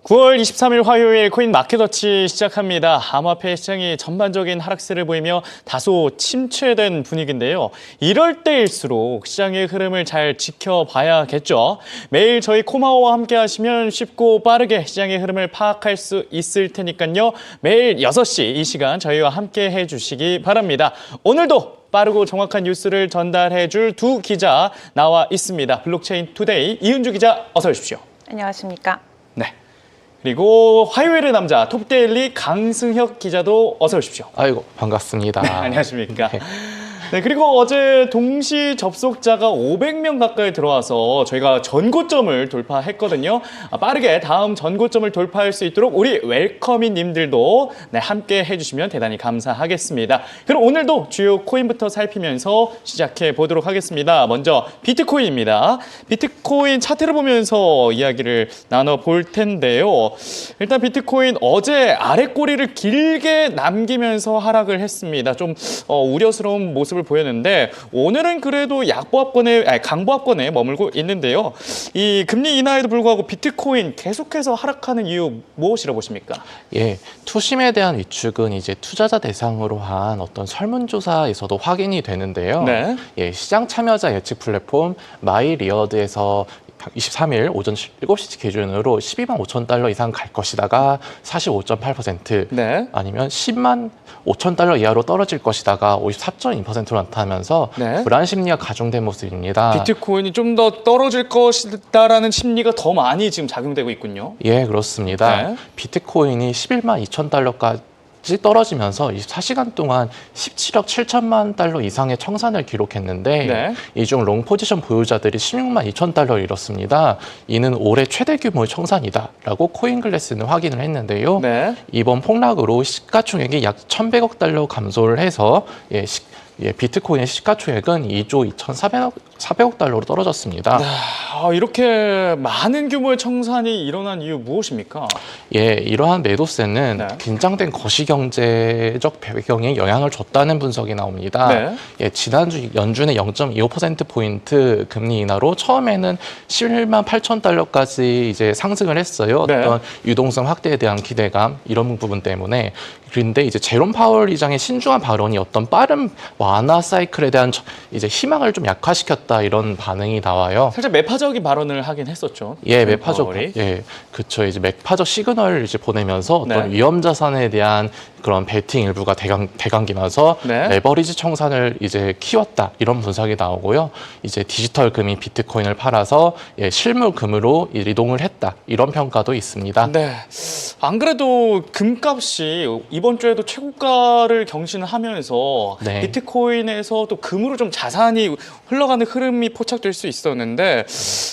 9월 23일 화요일 코인 마켓워치 시작합니다. 암호화폐 시장이 전반적인 하락세를 보이며 다소 침체된 분위기인데요. 이럴 때일수록 시장의 흐름을 잘 지켜봐야겠죠. 매일 저희 코마오와 함께 하시면 쉽고 빠르게 시장의 흐름을 파악할 수 있을 테니까요. 매일 6시 이 시간 저희와 함께 해주시기 바랍니다. 오늘도 빠르고 정확한 뉴스를 전달해줄 두 기자 나와 있습니다. 블록체인 투데이 이은주 기자 어서 오십시오. 안녕하십니까. 네. 그리고 화요일의 남자 톱데일리 강승혁 기자도 어서 오십시오. 아이고 반갑습니다. 네, 안녕하십니까. 네, 그리고 어제 동시 접속자가 500명 가까이 들어와서 저희가 전고점을 돌파했거든요. 빠르게 다음 전고점을 돌파할 수 있도록 우리 웰커미님들도 함께 해주시면 대단히 감사하겠습니다. 그럼 오늘도 주요 코인부터 살피면서 시작해 보도록 하겠습니다. 먼저 비트코인입니다. 비트코인 차트를 보면서 이야기를 나눠볼 텐데요. 일단 비트코인 어제 아래 꼬리를 길게 남기면서 하락을 했습니다. 좀 우려스러운 모습을 보였는데 오늘은 그래도 강보합권에 머물고 있는데요. 이 금리 인하에도 불구하고 비트코인 계속해서 하락하는 이유 무엇이라고 보십니까? 예, 투심에 대한 위축은 이제 투자자 대상으로 한 어떤 설문조사에서도 확인이 되는데요. 네. 예, 시장 참여자 예측 플랫폼 마이리어드에서 23일 오전 7시 기준으로 12만 5천 달러 이상 갈 것이다가 45.8%, 네. 아니면 10만 5천 달러 이하로 떨어질 것이다가 54.2%로 나타나면서 네. 불안 심리가 가중된 모습입니다. 비트코인이 좀 더 떨어질 것이다라는 심리가 더 많이 지금 작용되고 있군요. 예, 그렇습니다. 네. 비트코인이 11만 2천 달러까지 떨어지면서 24시간 동안 17억 7천만 달러 이상의 청산을 기록했는데 네. 이 중 롱 포지션 보유자들이 16만 2천 달러를 잃었습니다. 이는 올해 최대 규모의 청산이다라고 코인글래스는 확인을 했는데요. 네. 이번 폭락으로 시가총액이 약 1,100억 달러 감소를 해서 비트코인의 시가총액은 2조 2,400억 달러로 떨어졌습니다. 이렇게 많은 규모의 청산이 일어난 이유 무엇입니까? 예, 이러한 매도세는 네. 긴장된 거시경제적 배경에 영향을 줬다는 분석이 나옵니다. 네. 예, 지난주 연준의 0.25%포인트 금리 인하로 처음에는 11만 8천 달러까지 이제 상승을 했어요. 네. 어떤 유동성 확대에 대한 기대감, 이런 부분 때문에. 그런데 이제 제롬 파월 의장의 신중한 발언이 어떤 빠른 완화 사이클에 대한 이제 희망을 좀 약화시켰다, 이런 반응이 나와요. 살짝 매파적인 발언을 하긴 했었죠. 예, 매파적, 파월이. 예, 그렇죠. 이제 매파적 시그널을 이제 보내면서 어떤 네. 위험 자산에 대한 그런 베팅 일부가 대강기면서 네. 레버리지 청산을 이제 키웠다, 이런 분석이 나오고요. 이제 디지털 금이 비트코인을 팔아서 실물 금으로 이동을 했다, 이런 평가도 있습니다. 네. 안 그래도 금값이 이번 주에도 최고가를 경신하면서 네. 비트코인에서 또 금으로 좀 자산이 흘러가는 흐름이 포착될 수 있었는데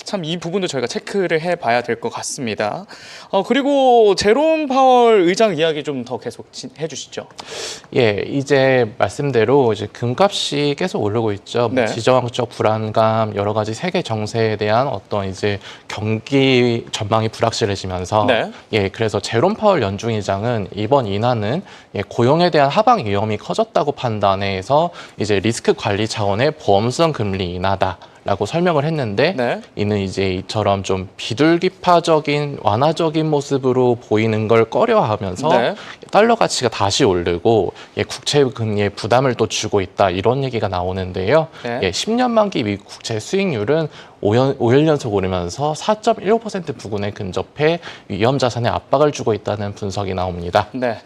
참 이 부분도 저희가 체크를 해봐야 될 것 같습니다. 그리고 제롬 파월 의장 이야기 좀 더 계속 해주시죠. 예, 이제 말씀대로 이제 금값이 계속 오르고 있죠. 네. 지정학적 불안감, 여러 가지 세계 정세에 대한 어떤 이제 경기 전망이 불확실해지면서 네. 예, 그래서 제롬 파월 연준의장은 이번 인하는 고용에 대한 하방 위험이 커졌다고 판단해서 이제 리스크 관리 차원의 보험성 금리 인하다라고 설명을 했는데 네. 이는 이제 이처럼 좀 비둘기파적인 완화적인 모습으로 보이는 걸 꺼려하면서 네. 달러 가치가 다시 오르고 국채 금리에 부담을 또 주고 있다, 이런 얘기가 나오는데요. 네. 10년 만기 미국 국채 수익률은 5일 연속 오르면서 4.15% 부근에 근접해 위험 자산에 압박을 주고 있다는 분석이 나옵니다. 네.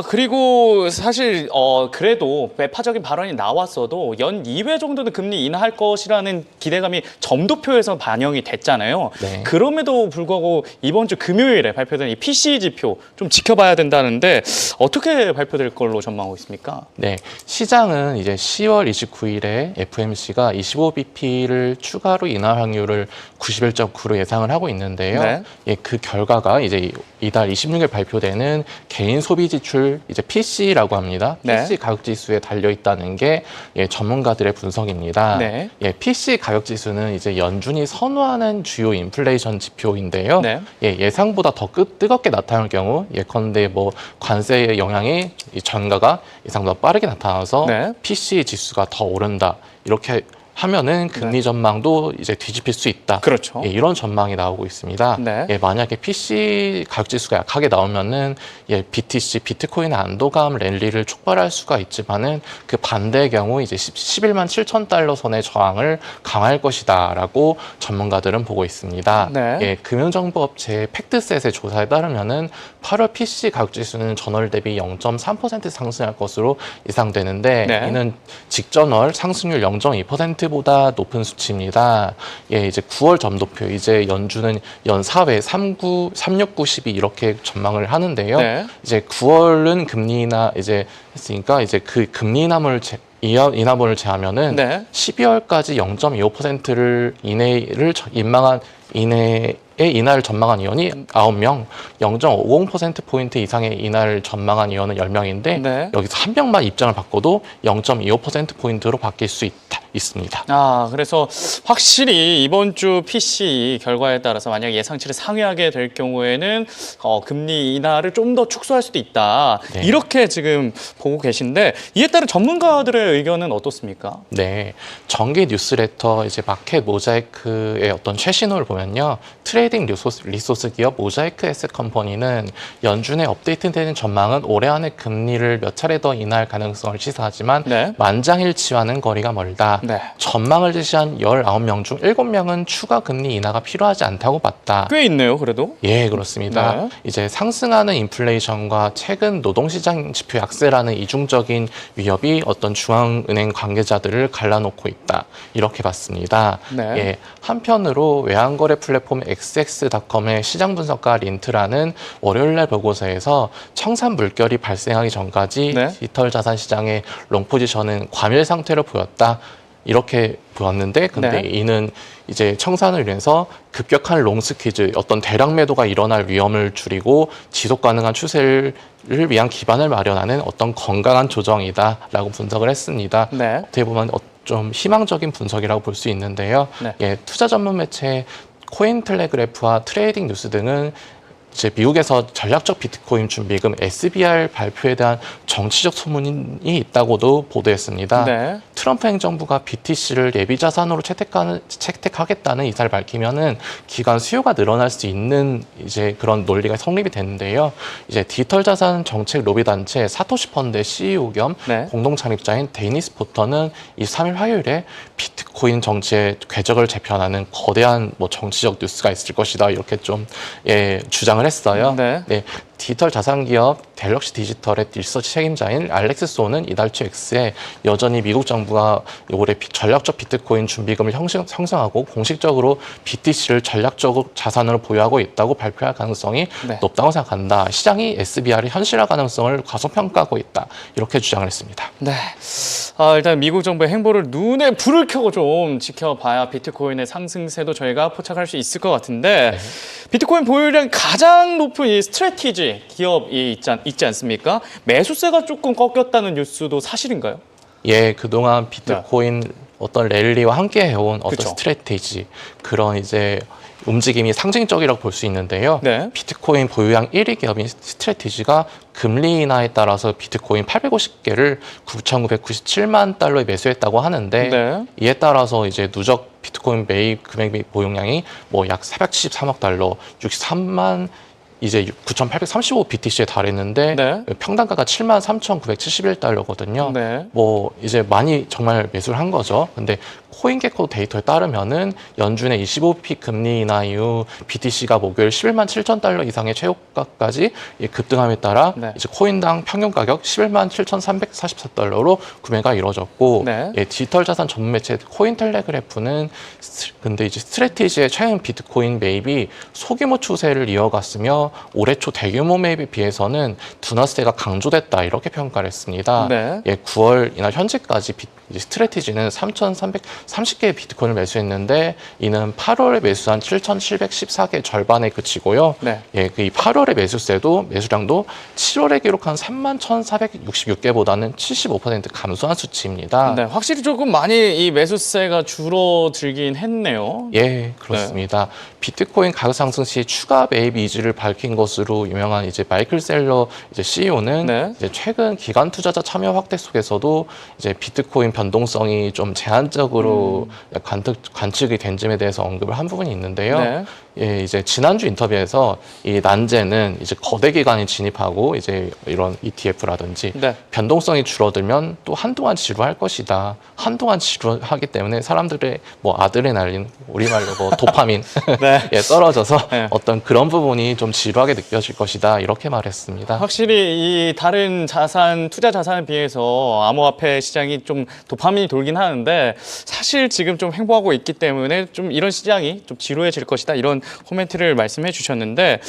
그리고 사실 그래도 매파적인 발언이 나왔어도 연 2회 정도는 금리 인하할 것이라는 기대감이 점도표에서 반영이 됐잖아요. 네. 그럼에도 불구하고 이번 주 금요일에 발표된 이 PCE 지표 좀 지켜봐야 된다는데 어떻게 발표될 걸로 전망하고 있습니까? 네, 시장은 이제 10월 29일에 FMC가 25bp를 추가로 인하 확률을 91.9로 예상을 하고 있는데요. 네. 그 결과가 이제 이달 26일 발표되는 개인 소비 지출 이제 PC라고 합니다. 네. PC 가격 지수에 달려 있다는 게 전문가들의 분석입니다. 네. PC 가격 지수는 이제 연준이 선호하는 주요 인플레이션 지표인데요. 네. 예상보다 더 뜨겁게 나타날 경우 예컨대 뭐 관세의 영향이 이 전가가 예상보다 빠르게 나타나서 네. PC 지수가 더 오른다, 이렇게 하면은 금리 전망도 이제 뒤집힐 수 있다. 그렇죠. 예, 이런 전망이 나오고 있습니다. 네. 예, 만약에 PC 가격 지수가 약하게 나오면은 예, BTC 비트코인의 안도감 랠리를 촉발할 수가 있지만은 그 반대의 경우 이제 11만 7천 달러 선의 저항을 강화할 것이다라고 전문가들은 보고 있습니다. 네. 예, 금융정보업체 팩트셋의 조사에 따르면은 8월 PC 가격 지수는 전월 대비 0.3% 상승할 것으로 예상되는데 네. 이는 직전월 상승률 0.2%보다 높은 수치입니다. 예, 이제 9월 점도표 이제 연준은 연 4회 39, 36, 92 이렇게 전망을 하는데요. 네. 이제 9월은 금리 인하 이제 했으니까 이제 그 금리 인하분을 제하면은 네. 12월까지 0.25%를 이내를 이내에 인하를 전망한 위원이 9명, 0.50%포인트 이상의 인하를 전망한 위원은 10명인데 네. 여기서 한 명만 입장을 바꿔도 0.25%포인트로 바뀔 수 있습니다. 그래서 확실히 이번 주 PC 결과에 따라서 만약 예상치를 상회하게 될 경우에는 금리 인하를 좀 더 축소할 수도 있다. 네. 이렇게 지금 보고 계신데 이에 따른 전문가들의 의견은 어떻습니까? 네, 정기 뉴스레터 이제 마켓 모자이크의 어떤 최신호를 보면요, 트레이딩 리소스 기업 모자이크 에셋 컴퍼니는 연준의 업데이트되는 전망은 올해 안에 금리를 몇 차례 더 인하할 가능성을 시사하지만 네. 만장일치와는 거리가 멀다. 네. 전망을 제시한 19명 중 7명은 추가 금리 인하가 필요하지 않다고 봤다. 꽤 있네요, 그래도. 예, 그렇습니다. 네. 이제 상승하는 인플레이션과 최근 노동시장 지표 약세라는 이중적인 위협이 어떤 중앙은행 관계자들을 갈라놓고 있다. 이렇게 봤습니다. 네. 예, 한편으로 외환거래 플랫폼 XX닷컴의 시장 분석가 린트라는 월요일날 보고서에서 청산 물결이 발생하기 전까지 네. 디지털 자산 시장의 롱 포지션은 과밀 상태로 보였다. 이렇게 보였는데 근데 네. 이는 이제 청산을 위해서 급격한 롱 스퀴즈 어떤 대량 매도가 일어날 위험을 줄이고 지속 가능한 추세를 위한 기반을 마련하는 어떤 건강한 조정이다라고 분석을 했습니다. 네. 어떻게 보면 좀 희망적인 분석이라고 볼 수 있는데요. 네. 예, 투자 전문 매체 코인텔레그래프와 트레이딩 뉴스 등은 이제 미국에서 전략적 비트코인 준비금 SBR 발표에 대한 정치적 소문이 있다고도 보도했습니다. 네. 트럼프 행정부가 BTC를 예비 자산으로 채택하겠다는 의사를 밝히면은 기간 수요가 늘어날 수 있는 이제 그런 논리가 성립이 되는데요. 이제 디지털 자산 정책 로비 단체 사토시 펀드의 CEO 겸 네. 공동 창립자인 데이니스 포터는 23일 화요일에 비트코인 정치의 궤적을 재편하는 거대한 정치적 뉴스가 있을 것이다 이렇게 좀 주장을 했어요. 네. 디지털 자산 기업 갤럭시 디지털의 리서치 책임자인 알렉스 소는 이달 초 X에 여전히 미국 정부가 올해 전략적 비트코인 준비금을 형성하고 공식적으로 BTC를 전략적 자산으로 보유하고 있다고 발표할 가능성이 네. 높다고 생각한다. 시장이 SBR의 현실화 가능성을 과소평가하고 있다. 이렇게 주장을 했습니다. 네. 일단 미국 정부의 행보를 눈에 불을 켜고 좀 지켜봐야 비트코인의 상승세도 저희가 포착할 수 있을 것 같은데 비트코인 보유량이 가장 높은 이 스트래티지 기업이 있지 않습니까? 매수세가 조금 꺾였다는 뉴스도 사실인가요? 예, 그동안 비트코인 어떤 랠리와 함께 해온 어떤 그쵸. 스트래티지 그런 이제 움직임이 상징적이라고 볼 수 있는데요. 네. 비트코인 보유량 1위 기업인 스트래티지가 금리 인하에 따라서 비트코인 850개를 9,997만 달러에 매수했다고 하는데 네. 이에 따라서 이제 누적 비트코인 매입 금액 보유량이 약 473억 달러, 63만 이제 9,835 BTC에 달했는데 네. 평단가가 73,971달러거든요. 네. 이제 많이 정말 매수를 한 거죠. 근데 코인게코 데이터에 따르면은 연준의 25피 금리 인하 이후 BTC가 목요일 11만 7천 달러 이상의 최고가까지 급등함에 따라 네. 이제 코인당 평균 가격 11만 7,344달러로 구매가 이루어졌고 네. 디지털 자산 전문 매체 코인텔레그래프는 근데 이제 스트래티지의 최근 비트코인 매입이 소규모 추세를 이어갔으며 올해 초 대규모 매입에 비해서는 둔화세가 강조됐다 이렇게 평가를 했습니다. 네. 9월 이날 현재까지 스트래티지는 3,330개의 비트코인을 매수했는데 이는 8월에 매수한 7,714개 절반에 그치고요. 네. 이 8월의 매수량도 7월에 기록한 31,466개보다는 75% 감소한 수치입니다. 네, 확실히 조금 많이 이 매수세가 줄어들긴 했네요. 예, 그렇습니다. 비트코인 가격 상승 시 추가 매입 의지를 밝힌 것으로 유명한 이제 마이클 셀러 CEO는 네. 이제 최근 기관 투자자 참여 확대 속에서도 이제 비트코인 변동성이 좀 제한적으로 관측이 된 점에 대해서 언급을 한 부분이 있는데요. 네. 예, 이제 지난주 인터뷰에서 이 난제는 이제 거대 기관이 진입하고 이제 이런 ETF라든지 네. 변동성이 줄어들면 또 한동안 지루할 것이다. 한동안 지루하기 때문에 사람들의 뭐 아드레날린, 우리말로 뭐 도파민 네. 예, 떨어져서 네. 어떤 그런 부분이 좀 지루하게 느껴질 것이다. 이렇게 말했습니다. 확실히 이 다른 투자 자산에 비해서 암호화폐 시장이 좀 도파민이 돌긴 하는데 사실 지금 좀 횡보하고 있기 때문에 좀 이런 시장이 좀 지루해질 것이다. 이런 코멘트를 말씀해 주셨는데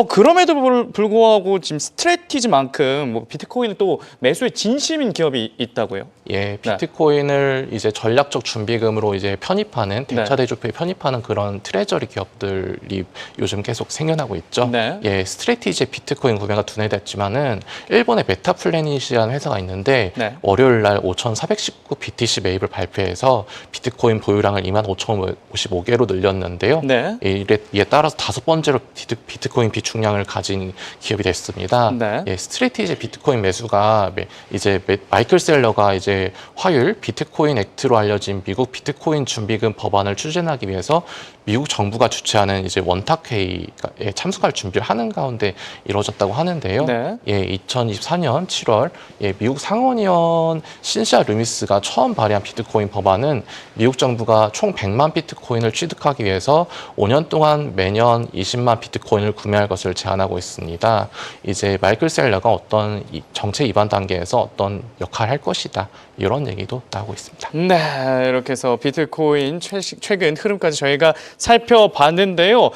그럼에도 불구하고 지금 스트레티지만큼 뭐 비트코인은 또 매수에 진심인 기업이 있다고요? 예, 비트코인을 이제 전략적 준비금으로 이제 편입하는 대차 대조표에 편입하는 그런 트레저리 기업들이 요즘 계속 생겨나고 있죠. 네. 예, 스트레티지의 비트코인 구매가 두뇌됐지만은 일본의 메타플래닛이라는 회사가 있는데 네. 월요일 날 5,419 BTC 매입을 발표해서 비트코인 보유량을 25,055개로 늘렸는데요. 네. 예, 이에 따라서 5번째로 비트코인 비축량을 가진 기업이 됐습니다. 네. 예, 스트레티지 비트코인 매수가 이제 마이클 셀러가 이제 화요일 비트코인 액트로 알려진 미국 비트코인 준비금 법안을 추진하기 위해서 미국 정부가 주최하는 이제 원탁회의에 참석할 준비를 하는 가운데 이루어졌다고 하는데요. 네. 예, 2024년 7월 미국 상원의원 신시아 루미스가 처음 발의한 비트코인 법안은 미국 정부가 총 100만 비트코인을 취득하기 위해서 5년 동안 매년 20만 비트코인을 구매할 것을 제안하고 있습니다. 이제 마이클 셀러가 어떤 정책 입안 단계에서 어떤 역할을 할 것이다. 이런 얘기도 나오고 있습니다. 네, 이렇게 해서 비트코인 최근 흐름까지 저희가 살펴봤는데요.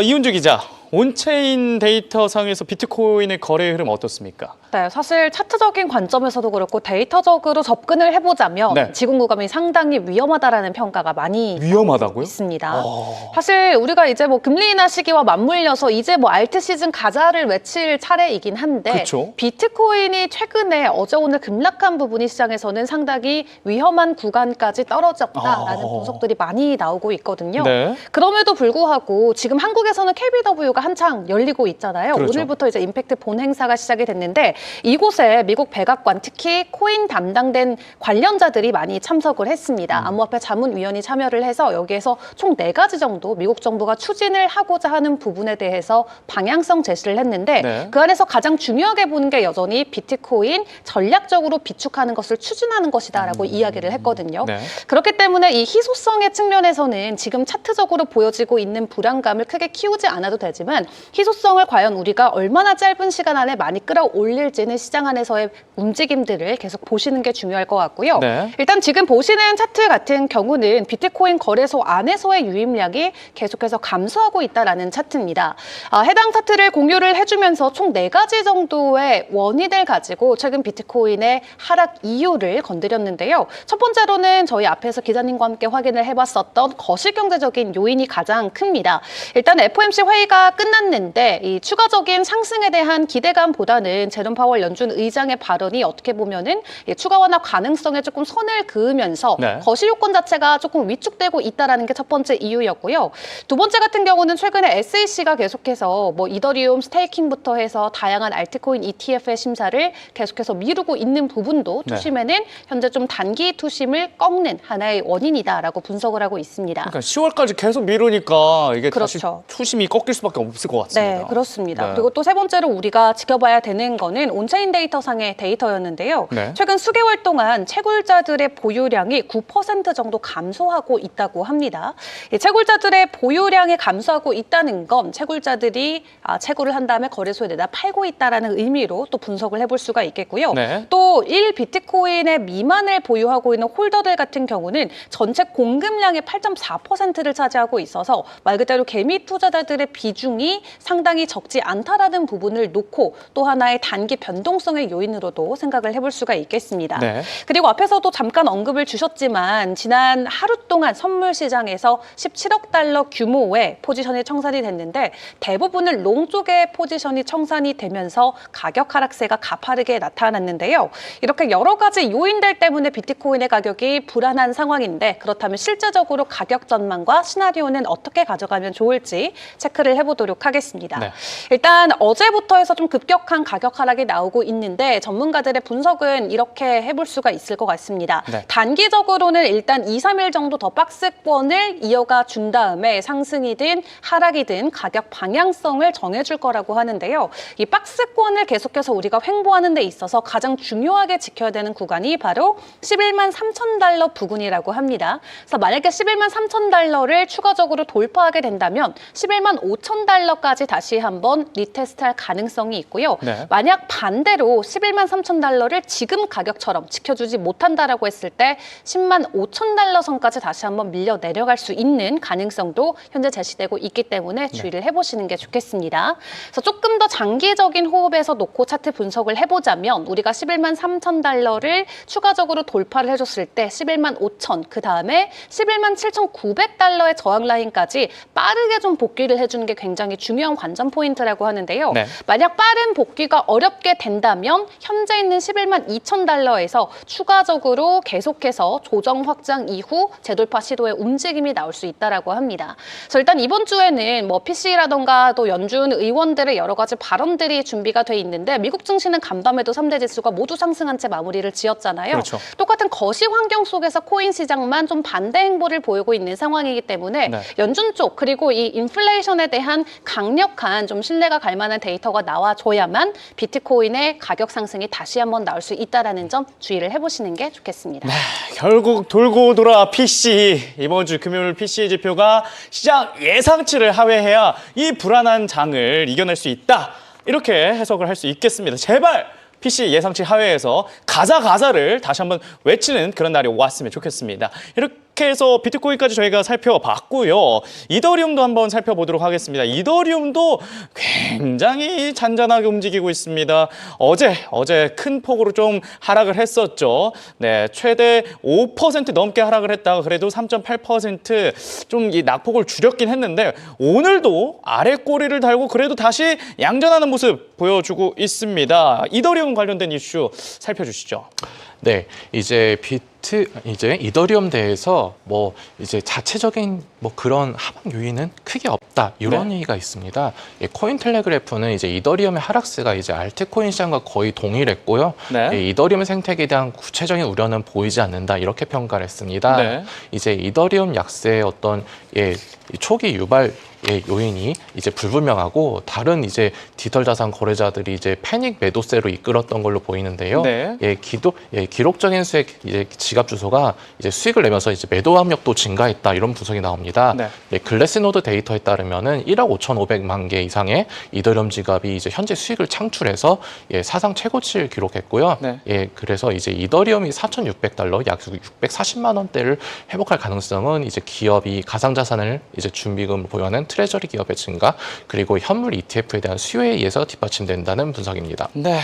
이훈주 기자, 온체인 데이터상에서 비트코인의 거래 흐름 어떻습니까? 네, 사실 차트적인 관점에서도 그렇고 데이터적으로 접근을 해보자면 네. 지금 구간이 상당히 위험하다라는 평가가 많이 위험하다고요? 있습니다. 사실 우리가 이제 뭐 금리 인하 시기와 맞물려서 이제 뭐 알트 시즌 가자를 외칠 차례이긴 한데 그쵸? 비트코인이 최근에 어제 오늘 급락한 부분이 시장에서는 상당히 위험한 구간까지 떨어졌다라는 분석들이 많이 나오고 있거든요. 네. 그럼에도 불구하고 지금 한국에서는 KBW가 한창 열리고 있잖아요. 그렇죠. 오늘부터 이제 임팩트 본 행사가 시작이 됐는데 이곳에 미국 백악관 특히 코인 담당된 관련자들이 많이 참석을 했습니다. 암호화폐 자문위원이 참여를 해서 여기에서 총 4가지 정도 미국 정부가 추진을 하고자 하는 부분에 대해서 방향성 제시를 했는데 네. 그 안에서 가장 중요하게 보는 게 여전히 비트코인 전략적으로 비축하는 것을 추진하는 것이다라고 이야기를 했거든요. 네. 그렇기 때문에 이 희소성의 측면에서는 지금 차트적으로 보여지고 있는 불안감을 크게 키우지 않아도 되지만 희소성을 과연 우리가 얼마나 짧은 시간 안에 많이 끌어올릴지는 시장 안에서의 움직임들을 계속 보시는 게 중요할 것 같고요. 네. 일단 지금 보시는 차트 같은 경우는 비트코인 거래소 안에서의 유입량이 계속해서 감소하고 있다라는 차트입니다. 해당 차트를 공유를 해주면서 총 4가지 정도의 원인을 가지고 최근 비트코인의 하락 이유를 건드렸는데요. 첫 번째로는 저희 앞에서 기자님과 함께 확인을 해봤었던 거시경제적인 요인이 가장 큽니다. 일단 FOMC 회의가 끝났는데 이 추가적인 상승에 대한 기대감보다는 제롬 파월 연준 의장의 발언이 어떻게 보면은 추가 완화 가능성에 조금 선을 그으면서 네. 거시 요건 자체가 조금 위축되고 있다라는 게 첫 번째 이유였고요. 두 번째 같은 경우는 최근에 SEC가 계속해서 뭐 이더리움 스테이킹부터 해서 다양한 알트코인 ETF의 심사를 계속해서 미루고 있는 부분도 네. 투심에는 현재 좀 단기 투심을 꺾는 하나의 원인이다라고 분석을 하고 있습니다. 그러니까 10월까지 계속 미루니까 이게 다시 그렇죠. 투심이 꺾일 수밖에 없을 것 같습니다. 네, 그렇습니다. 네. 그리고 또 세 번째로 우리가 지켜봐야 되는 거는 온체인 데이터상의 데이터였는데요. 네. 최근 수개월 동안 채굴자들의 보유량이 9% 정도 감소하고 있다고 합니다. 이 채굴자들의 보유량이 감소하고 있다는 건 채굴자들이 채굴을 한 다음에 거래소에 내다 팔고 있다는 의미로 또 분석을 해볼 수가 있겠고요. 네. 또 1비트코인의 미만을 보유하고 있는 홀더들 같은 경우는 전체 공급량의 8.4%를 차지하고 있어서 말 그대로 개미 투자자들의 비중이 상당히 적지 않다라는 부분을 놓고 또 하나의 단기 변동성의 요인으로도 생각을 해볼 수가 있겠습니다. 네. 그리고 앞에서도 잠깐 언급을 주셨지만 지난 하루 동안 선물 시장에서 17억 달러 규모의 포지션이 청산이 됐는데 대부분은 롱 쪽의 포지션이 청산이 되면서 가격 하락세가 가파르게 나타났는데요. 이렇게 여러 가지 요인들 때문에 비트코인의 가격이 불안한 상황인데 그렇다면 실제적으로 가격 전망과 시나리오는 어떻게 가져가면 좋을지 체크를 해보도록 하겠습니다. 네. 일단 어제부터 해서 좀 급격한 가격 하락이 나오고 있는데 전문가들의 분석은 이렇게 해볼 수가 있을 것 같습니다. 네. 단기적으로는 일단 2, 3일 정도 더 박스권을 이어가 준 다음에 상승이든 하락이든 가격 방향성을 정해줄 거라고 하는데요. 이 박스권을 계속해서 우리가 횡보하는 데 있어서 가장 중요하게 지켜야 되는 구간이 바로 11만 3천 달러 부근이라고 합니다. 그래서 만약에 11만 3천 달러를 추가적으로 돌파하게 된다면 11만 5천 달러까지 다시 한번 리테스트할 가능성이 있고요. 네. 만약 반대로 11만 3천 달러를 지금 가격처럼 지켜주지 못한다라고 했을 때 10만 5천 달러 선까지 다시 한번 밀려 내려갈 수 있는 가능성도 현재 제시되고 있기 때문에 주의를 해보시는 게 좋겠습니다. 그래서 조금 더 장기적인 호흡에서 놓고 차트 분석을 해보자면 우리가 11만 3천 달러를 추가적으로 돌파를 해줬을 때 11만 5천, 그 다음에 11만 7,900달러의 저항 라인까지 빠르게 좀 복귀를 해주는 게 굉장히 중요한 관전 포인트라고 하는데요. 네. 만약 빠른 복귀가 어렵게 된다면 현재 있는 11만 2천 달러에서 추가적으로 계속해서 조정 확장 이후 재돌파 시도의 움직임이 나올 수 있다라고 합니다. 그래서 일단 이번 주에는 뭐 PC라던가 또 연준 의원들의 여러 가지 발언들이 준비가 돼 있는데 미국 증시는 간밤에도 3대 지수가 모두 상승한 채 마무리를 지었잖아요. 그렇죠. 똑같은 거시 환경 속에서 코인 시장만 좀 반대 행보를 보이고 있는 상황이기 때문에 네. 연준 쪽 그리고 이 인플레이션에 대한 강력한 좀 신뢰가 갈 만한 데이터가 나와줘야만 비트코인의 가격 상승이 다시 한번 나올 수 있다는 점 주의를 해보시는 게 좋겠습니다. 결국 돌고 돌아 PC, 이번 주 금요일 PC 지표가 시장 예상치를 하회해야 이 불안한 장을 이겨낼 수 있다. 이렇게 해석을 할 수 있겠습니다. 제발 PC 예상치 하회에서 가자를 다시 한번 외치는 그런 날이 왔으면 좋겠습니다. 이렇게 해서 비트코인까지 저희가 살펴봤고요. 이더리움도 한번 살펴보도록 하겠습니다. 이더리움도 굉장히 잔잔하게 움직이고 있습니다. 어제 큰 폭으로 좀 하락을 했었죠. 네, 최대 5% 넘게 하락을 했다가 그래도 3.8% 좀 이 낙폭을 줄였긴 했는데 오늘도 아래 꼬리를 달고 그래도 다시 양전하는 모습 보여주고 있습니다. 이더리움 관련된 이슈 살펴주시죠. 네, 이제 이더리움 대해서 뭐 이제 자체적인 뭐 그런 하방 요인은 크게 없다 이런 얘기가 있습니다. 코인텔레그래프는 이제 이더리움의 하락세가 이제 알트코인 시장과 거의 동일했고요. 네. 이더리움 생태계에 대한 구체적인 우려는 보이지 않는다 이렇게 평가를 했습니다. 네. 이제 이더리움 약세의 어떤 초기 유발 요인이 이제 불분명하고 다른 이제 디지털 자산 거래자들이 이제 패닉 매도세로 이끌었던 걸로 보이는데요. 네. 기록적인 수익 이제 지갑 주소가 이제 수익을 내면서 이제 매도 압력도 증가했다 이런 분석이 나옵니다. 네. 글래스노드 데이터에 따르면은 1억 5,500만 개 이상의 이더리움 지갑이 이제 현재 수익을 창출해서 사상 최고치를 기록했고요. 네. 그래서 이제 이더리움이 4,600달러 약 640만 원대를 회복할 가능성은 이제 기업이 가상 자산을 이제 준비금으로 보유하는 트레저리 기업의 증가 그리고 현물 ETF에 대한 수요에 의해서 뒷받침된다는 분석입니다. 네.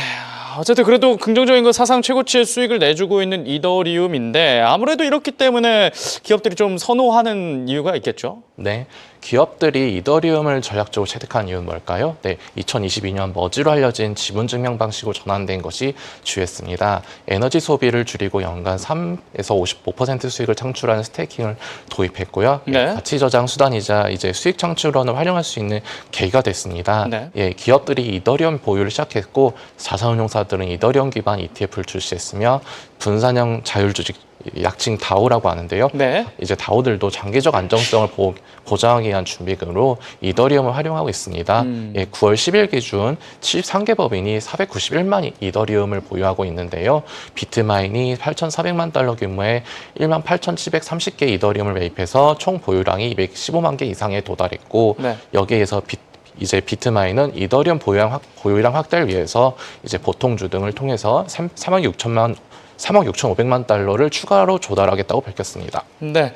어쨌든 그래도 긍정적인 건 사상 최고치의 수익을 내주고 있는 이더리움인데 아무래도 이렇기 때문에 기업들이 좀 선호하는 이유가 있겠죠? 네. 기업들이 이더리움을 전략적으로 채택한 이유는 뭘까요? 네, 2022년 머지로 알려진 지분 증명 방식으로 전환된 것이 주였습니다. 에너지 소비를 줄이고 연간 3에서 55% 수익을 창출하는 스테이킹을 도입했고요. 네. 가치 저장 수단이자 이제 수익 창출원을 활용할 수 있는 계기가 됐습니다. 네. 기업들이 이더리움 보유를 시작했고 자산운용사들은 이더리움 기반 ETF를 출시했으며 분산형 자율주식 약칭 다오라고 하는데요. 네. 이제 다오들도 장기적 안정성을 보장하기 위한 준비금으로 이더리움을 활용하고 있습니다. 9월 10일 기준 73개 법인이 491만 이더리움을 보유하고 있는데요. 비트마인이 8,400만 달러 규모의 18,730개 이더리움을 매입해서 총 보유량이 215만 개 이상에 도달했고 네. 여기에서 이제 비트마인은 이더리움 보유량 확대를 위해서 이제 보통주 등을 통해서 3억 6,500만 달러를 추가로 조달하겠다고 밝혔습니다. 네.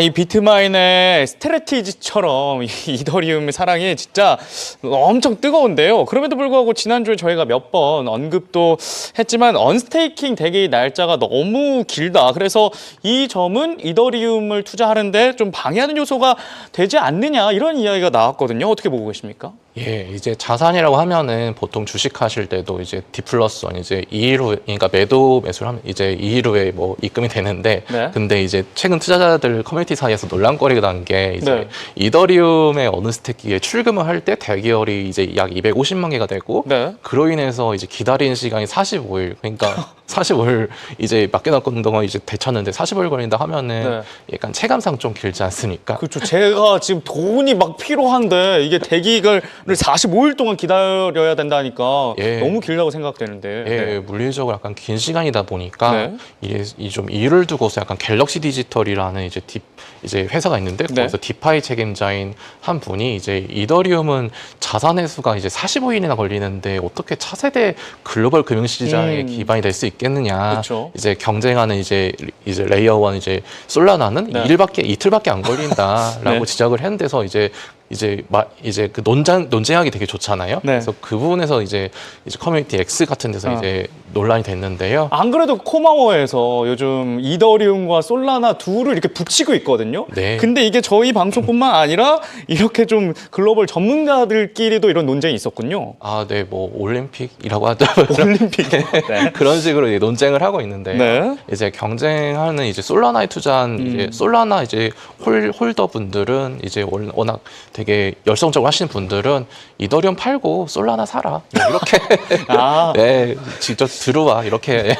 이 비트마인의 스트래티지처럼 이더리움의 사랑이 진짜 엄청 뜨거운데요. 그럼에도 불구하고 지난주에 저희가 몇 번 언급도 했지만 언스테이킹 되기 날짜가 너무 길다. 그래서 이 점은 이더리움을 투자하는데 좀 방해하는 요소가 되지 않느냐 이런 이야기가 나왔거든요. 어떻게 보고 계십니까? 예, 이제 자산이라고 하면은 보통 주식하실 때도 이제 D 플러스 원 이제 2일 후, 그러니까 매수를 하면 이제 2일 후에 뭐 입금이 되는데, 네. 근데 이제 최근 투자자들 커뮤니티 사이에서 논란거리가 난 게 이제 네. 이더리움의 어느 스테이크에 출금을 할 때 대기열이 이제 약 250만 개가 되고, 네. 그로 인해서 이제 기다리는 시간이 45일, 그러니까 45일 이제 맡겨놨던 동안 이제 되쳤는데 45일 걸린다 하면은 네. 약간 체감상 좀 길지 않습니까? 그렇죠. 제가 지금 돈이 막 필요한데 이게 대기를 45일 동안 기다려야 된다니까 예. 너무 길다고 생각되는데. 예, 네. 물리적으로 약간 긴 시간이다 보니까 네. 이게 좀 일을 두고서 약간 갤럭시 디지털이라는 이제 회사가 있는데 네. 거기서 디파이 책임자인 한 분이 이제 이더리움은 자산 회수가 이제 45일이나 걸리는데 어떻게 차세대 글로벌 금융시장에 기반이 될 수 있겠느냐. 그렇죠. 이제 경쟁하는 이제 레이어 원 이제 솔라나는 네. 이틀밖에 안 걸린다라고 네. 지적을 했는데서 이제 그 논쟁하기 되게 좋잖아요. 네. 그래서 그 부분에서 이제 커뮤니티 X 같은 데서 이제 논란이 됐는데요. 안 그래도 코마워에서 요즘 이더리움과 솔라나 둘을 이렇게 붙이고 있거든요. 네. 근데 이게 저희 방송뿐만 아니라 이렇게 좀 글로벌 전문가들끼리도 이런 논쟁이 있었군요. 아, 네, 뭐 올림픽이라고 하죠. 올림픽. 네. 그런 식으로 이제 논쟁을 하고 있는데 네. 이제 경쟁하는 이제 솔라나에 투자한 이제 솔라나 이제 홀더 분들은 이제 워낙 되게 열성적으로 하시는 분들은 이더리움 팔고 솔라나 사라 이렇게 아. 네, 직접 들어와 이렇게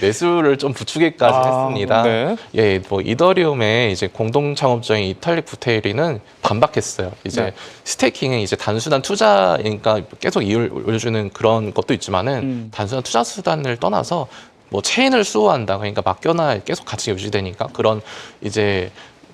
매수를 좀 부추기까지 했습니다. 네. 예, 뭐 이더리움의 이제 공동 창업자인 이탈릭 부테일리는 반박했어요. 이제 네. 스테이킹은 이제 단순한 투자니까 계속 이율 올려주는 그런 것도 있지만은 단순한 투자 수단을 떠나서 뭐 체인을 수호한다. 그러니까 맡겨놔 계속 가치가 유지되니까 그런 이제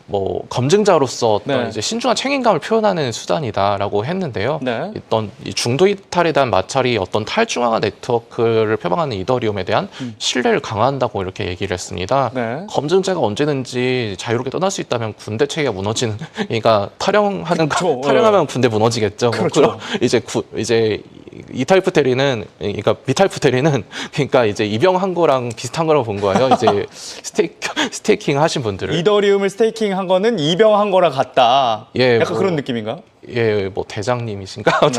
뭐 검증자로서 어떤 네. 이제 신중한 책임감을 표현하는 수단이다라고 했는데요. 네. 어떤 이 중도 이탈에 대한 마찰이 어떤 탈중앙화 네트워크를 표방하는 이더리움에 대한 신뢰를 강화한다고 이렇게 얘기를 했습니다. 네. 검증자가 언제든지 자유롭게 떠날 수 있다면 군대 체계가 무너지는, 그러니까 탈영하면 군대 무너지겠죠. 그렇죠. 뭐 이제 이탈프테리는 그러니까 미탈프테리는 그러니까 이제 이병한 거랑 비슷한 거라고 본 거예요. 이제 스테이킹 하신 분들을. 이더리움을 스테이킹 한 거는 이병한 거랑 같다. 예, 약간 뭐, 그런 느낌인가? 예, 뭐 대장님이신가?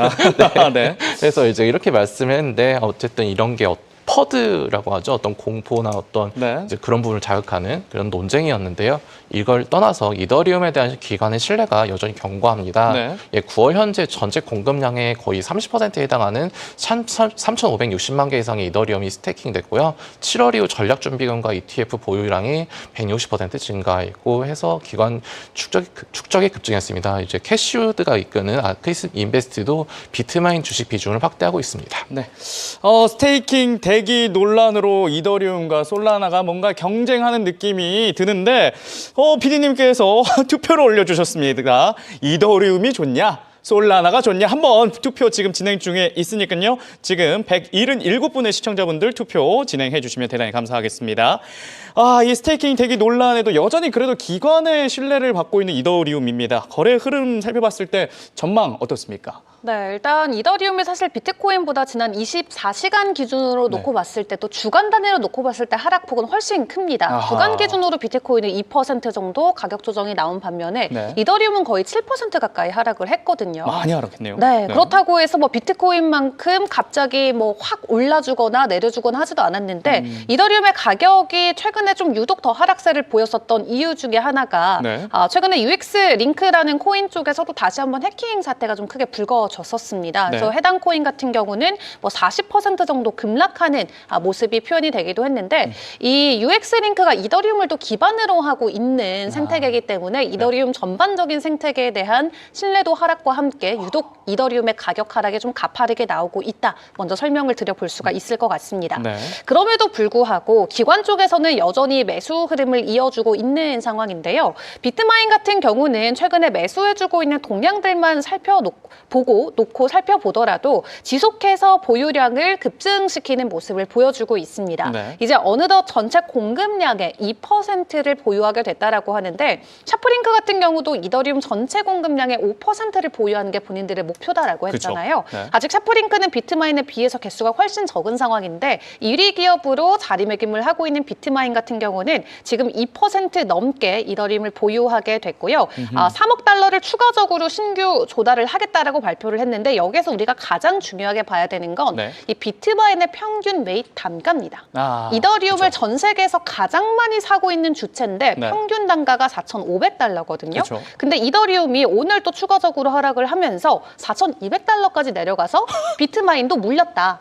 네. 그래서 이제 이렇게 말씀을 했는데 어쨌든 이런 게 퍼드라고 하죠. 어떤 공포나 어떤 네. 이제 그런 부분을 자극하는 그런 논쟁이었는데요. 이걸 떠나서 이더리움에 대한 기관의 신뢰가 여전히 견고합니다. 네. 예, 9월 현재 전체 공급량의 거의 30%에 해당하는 3,560만 개 이상의 이더리움이 스테이킹됐고요. 7월 이후 전략준비금과 ETF 보유량이 160% 증가했고 해서 기관 축적이 급증했습니다. 이제 캐시우드가 이끄는 아크이스 인베스트도 비트마인 주식 비중을 확대하고 있습니다. 네. 스테이킹 대기 논란으로 이더리움과 솔라나가 뭔가 경쟁하는 느낌이 드는데, PD님께서 투표를 올려주셨습니다. 이더리움이 좋냐? 솔라나가 좋냐? 한번 투표 지금 진행 중에 있으니까요. 지금 177분의 시청자분들 투표 진행해 주시면 대단히 감사하겠습니다. 이 스테이킹 대기 논란에도 여전히 그래도 기관의 신뢰를 받고 있는 이더리움입니다. 거래 흐름 살펴봤을 때 전망 어떻습니까? 네, 일단 이더리움이 사실 비트코인보다 지난 24시간 기준으로 놓고 봤을 때 또 주간 단위로 놓고 봤을 때 하락폭은 훨씬 큽니다. 아하. 주간 기준으로 비트코인은 2% 정도 가격 조정이 나온 반면에 네. 이더리움은 거의 7% 가까이 하락을 했거든요. 많이 하락했네요. 네, 그렇다고 해서 뭐 비트코인만큼 갑자기 뭐 확 올라주거나 내려주거나 하지도 않았는데 이더리움의 가격이 최근에 좀 유독 더 하락세를 보였었던 이유 중에 하나가 네. 최근에 UX 링크라는 코인 쪽에서도 다시 한번 해킹 사태가 좀 크게 불거졌었습니다. 그래서 네. 해당 코인 같은 경우는 뭐 40% 정도 급락하는 모습이 표현이 되기도 했는데 이 UX 링크가 이더리움을 또 기반으로 하고 있는 생태계이기 때문에 이더리움 전반적인 생태계에 대한 신뢰도 하락과 함께 유독 이더리움의 가격 하락이 좀 가파르게 나오고 있다. 먼저 설명을 드려볼 수가 있을 것 같습니다. 네. 그럼에도 불구하고 기관 쪽에서는 여전히 매수 흐름을 이어주고 있는 상황인데요. 비트마인 같은 경우는 최근에 매수해주고 있는 동향들만 놓고 살펴보더라도 지속해서 보유량을 급증시키는 모습을 보여주고 있습니다. 네. 이제 어느덧 전체 공급량의 2%를 보유하게 됐다라고 하는데 샤프링크 같은 경우도 이더리움 전체 공급량의 5%를 보유하는 게 본인들의 목표다라고 했잖아요. 그쵸. 네. 아직 샤프링크는 비트마인에 비해서 개수가 훨씬 적은 상황인데 1위 기업으로 자리매김을 하고 있는 비트마인 같은 경우는 지금 2% 넘게 이더리움을 보유하게 됐고요. 3억 달러를 추가적으로 신규 조달을 하겠다라고 발표를 발표를 했는데 여기서 우리가 가장 중요하게 봐야 되는 건 네. 이 비트마인의 평균 매입 단가입니다. 이더리움을 그쵸. 전 세계에서 가장 많이 사고 있는 주체인데 네. 평균 단가가 4,500달러거든요. 그쵸. 근데 이더리움이 오늘 또 추가적으로 하락을 하면서 4,200달러까지 내려가서 비트마인도 물렸다.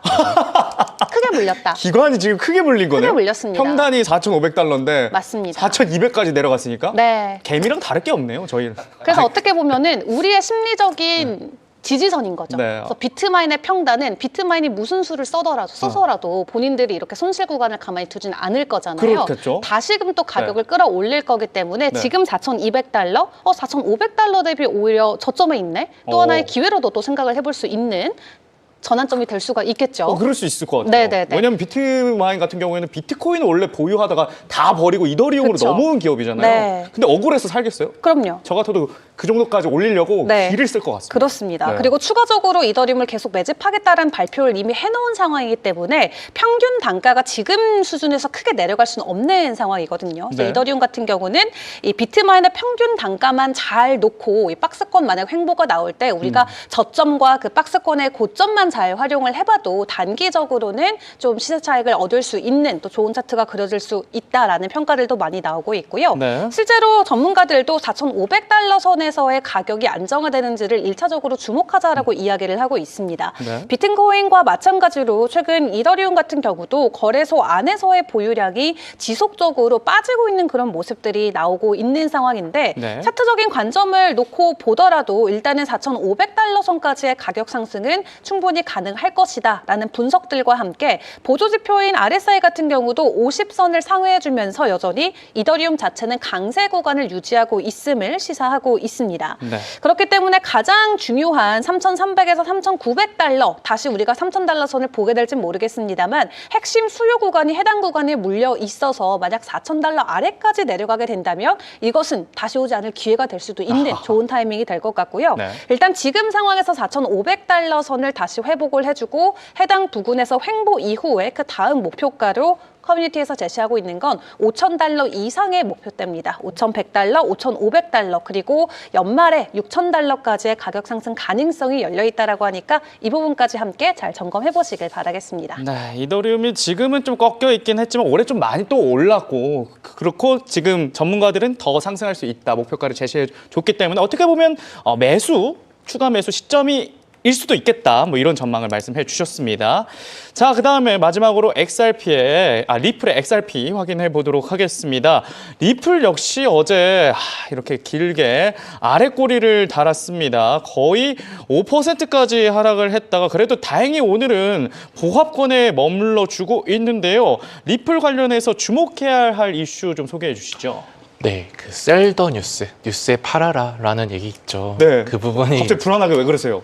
크게 물렸다. 기관이 지금 크게 물린 거네요. 물렸습니다. 평단이 4,500달러인데 맞습니다. 4,200까지 내려갔으니까 네. 개미랑 다를 게 없네요, 저희는. 그래서 어떻게 보면은 우리의 심리적인 지지선인 거죠. 네. 그래서 비트마인의 평단은 비트마인이 무슨 수를 써서라도 본인들이 이렇게 손실 구간을 가만히 두진 않을 거잖아요. 그렇겠죠. 다시금 또 가격을 끌어올릴 거기 때문에 네. 지금 4,200달러, 4,500달러 대비 오히려 저점에 있네. 또 하나의 기회로도 또 생각을 해볼 수 있는 전환점이 될 수가 있겠죠. 그럴 수 있을 것 같아요. 네네네. 왜냐면 비트마인 같은 경우에는 비트코인을 원래 보유하다가 다 버리고 이더리움으로 그쵸. 넘어온 기업이잖아요. 네. 근데 억울해서 살겠어요? 그럼요. 저 같아도 그 정도까지 올리려고 네. 길을 쓸 것 같습니다. 그렇습니다. 네. 그리고 추가적으로 이더리움을 계속 매집하겠다는 발표를 이미 해놓은 상황이기 때문에 평균 단가가 지금 수준에서 크게 내려갈 수는 없는 상황이거든요. 그래서 네. 이더리움 같은 경우는 이 비트마인의 평균 단가만 잘 놓고 이 박스권 만약 횡보가 나올 때 우리가 저점과 그 박스권의 고점만 잘 활용을 해봐도 단기적으로는 좀 시세 차익을 얻을 수 있는 또 좋은 차트가 그려질 수 있다라는 평가들도 많이 나오고 있고요. 네. 실제로 전문가들도 4,500달러 선에서의 가격이 안정화되는지를 1차적으로 주목하자라고 이야기를 하고 있습니다. 네. 비트코인과 마찬가지로 최근 이더리움 같은 경우도 거래소 안에서의 보유량이 지속적으로 빠지고 있는 그런 모습들이 나오고 있는 상황인데 네. 차트적인 관점을 놓고 보더라도 일단은 4,500달러 선까지의 가격 상승은 충분히 가능할 것이다 라는 분석들과 함께 보조지표인 RSI 같은 경우도 50선을 상회해주면서 여전히 이더리움 자체는 강세 구간을 유지하고 있음을 시사하고 있습니다. 네. 그렇기 때문에 가장 중요한 3,300에서 3,900달러, 다시 우리가 3,000달러 선을 보게 될진 모르겠습니다만 핵심 수요 구간이 해당 구간에 물려 있어서 만약 4,000달러 아래까지 내려가게 된다면 이것은 다시 오지 않을 기회가 될 수도 있는 좋은 타이밍이 될 것 같고요. 네. 일단 지금 상황에서 4,500달러 선을 다시 회복을 해주고 해당 부근에서 횡보 이후에 그 다음 목표가로 커뮤니티에서 제시하고 있는 건 5,000달러 이상의 목표대입니다. 5,100달러, 5,500달러, 그리고 연말에 6,000달러까지의 가격 상승 가능성이 열려 있다라고 하니까 이 부분까지 함께 잘 점검해 보시길 바라겠습니다. 네, 이더리움이 지금은 좀 꺾여 있긴 했지만 올해 좀 많이 또 올랐고 그렇고 지금 전문가들은 더 상승할 수 있다 목표가를 제시해 줬기 때문에 어떻게 보면 추가 매수 시점이 일 수도 있겠다. 뭐 이런 전망을 말씀해 주셨습니다. 자, 그다음에 마지막으로 리플의 XRP 확인해 보도록 하겠습니다. 리플 역시 어제 이렇게 길게 아래 꼬리를 달았습니다. 거의 5%까지 하락을 했다가 그래도 다행히 오늘은 보합권에 머물러 주고 있는데요. 리플 관련해서 주목해야 할 이슈 좀 소개해 주시죠. 네, 그 셀더 뉴스에 팔아라라는 얘기 있죠. 네. 그 부분이 갑자기 불안하게 왜 그러세요?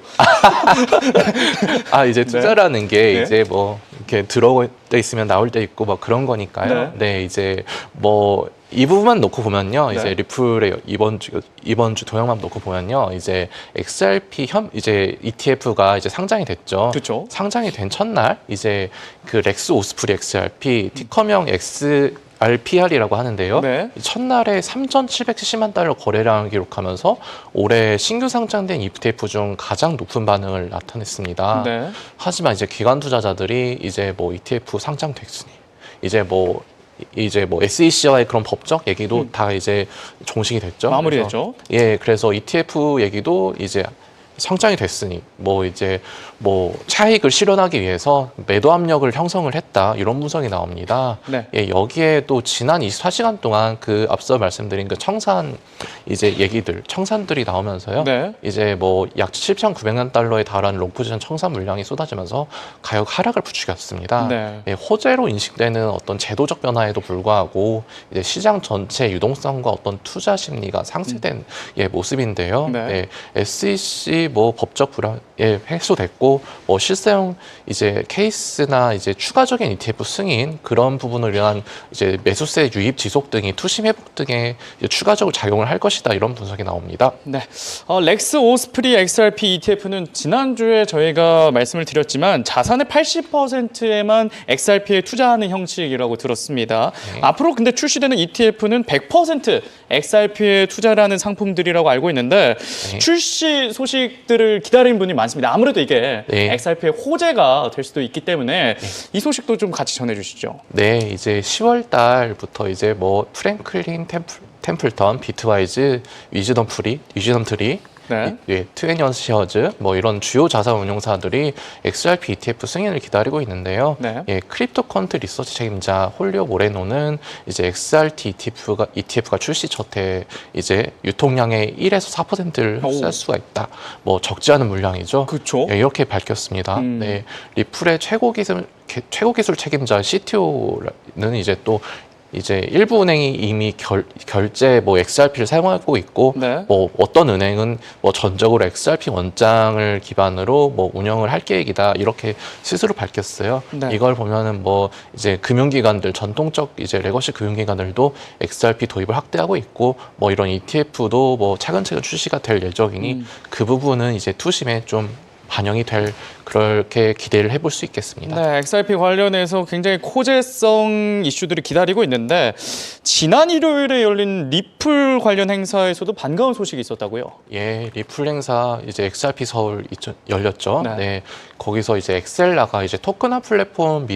이제 투자라는 게 네. 이제 뭐 이렇게 들어올 때 있으면 나올 때 있고 막 그런 거니까요. 네, 이제 뭐 이 부분만 놓고 보면요, 네. 이제 리플의 이번 주 동향만 놓고 보면요, 이제 XRP 이제 ETF가 이제 상장이 됐죠. 그렇죠. 상장이 된 첫날 이제 그 렉스 오스프리 XRP 티커명 XRPR이라고 하는데요. 네. 첫날에 3,770만 달러 거래량을 기록하면서 올해 신규 상장된 ETF 중 가장 높은 반응을 나타냈습니다. 네. 하지만 이제 기관 투자자들이 이제 뭐 ETF 상장됐으니 이제 뭐 SEC와의 그런 법적 얘기도 다 이제 종식이 됐죠. 마무리됐죠. 그래서 ETF 얘기도 이제 상장이 됐으니 차익을 실현하기 위해서 매도 압력을 형성을 했다, 이런 분석이 나옵니다. 네. 여기에 또 지난 24시간 동안 그 앞서 말씀드린 그 청산 청산들이 나오면서요. 네. 이제 뭐 약 7,900만 달러에 달하는 롱포지션 청산 물량이 쏟아지면서 가격 하락을 부추겼습니다. 네. 호재로 인식되는 어떤 제도적 변화에도 불구하고 이제 시장 전체 유동성과 어떤 투자 심리가 상쇄된 모습인데요. 네. SEC 법적 불안 해소됐고 실세형 이제 케이스나 이제 추가적인 ETF 승인 그런 부분을 위한 이제 매수세 유입 지속 등이 투심 회복 등에 추가적으로 작용을 할 것이다, 이런 분석이 나옵니다. 네, 렉스 오스프리 XRP ETF는 지난주에 저희가 말씀을 드렸지만 자산의 80%에만 XRP에 투자하는 형식이라고 들었습니다. 네. 앞으로 근데 출시되는 ETF는 100% XRP에 투자를 하는 상품들이라고 알고 있는데 네. 출시 소식 수익들을 기다리는 분이 많습니다. 아무래도 이게 네. XRP의 호재가 될 수도 있기 때문에 이 소식도 좀 같이 전해주시죠. 네, 이제 10월 달부터 이제 뭐 프랭클린 템플턴, 비트와이즈, 위즈덤 트리, 네. 예, 트웬티언시어즈 뭐 이런 주요 자산 운용사들이 XRP ETF 승인을 기다리고 있는데요. 네. 예, 크립토 퀀트 리서치 책임자 홀리오 모레노는 이제 XRP ETF가 출시 첫해 이제 유통량의 1에서 4%를 흡수할 수가 있다. 뭐 적지 않은 물량이죠. 그렇죠. 예, 이렇게 밝혔습니다. 네, 리플의 최고 기술 책임자 CTO는 이제 일부 은행이 이미 결제 뭐 XRP를 사용하고 있고 네. 뭐 어떤 은행은 뭐 전적으로 XRP 원장을 기반으로 뭐 운영을 할 계획이다 이렇게 스스로 밝혔어요. 네. 이걸 보면은 뭐 이제 금융기관들 전통적 이제 레거시 금융기관들도 XRP 도입을 확대하고 있고 뭐 이런 ETF도 뭐 차근차근 출시가 될 예정이니 그 부분은 이제 투심에 좀 반영이 될 그렇게 기대를 해볼 수 있겠습니다. 네, XRP 관련해서 굉장히 호재성 이슈들이 기다리고 있는데 지난 일요일에 열린 리플 관련 행사에서도 반가운 소식이 있었다고요? 예, 리플 행사 이제 XRP 서울 열렸죠. 네. 네. 거기서 이제 엑셀라가 이제 토큰화 플랫폼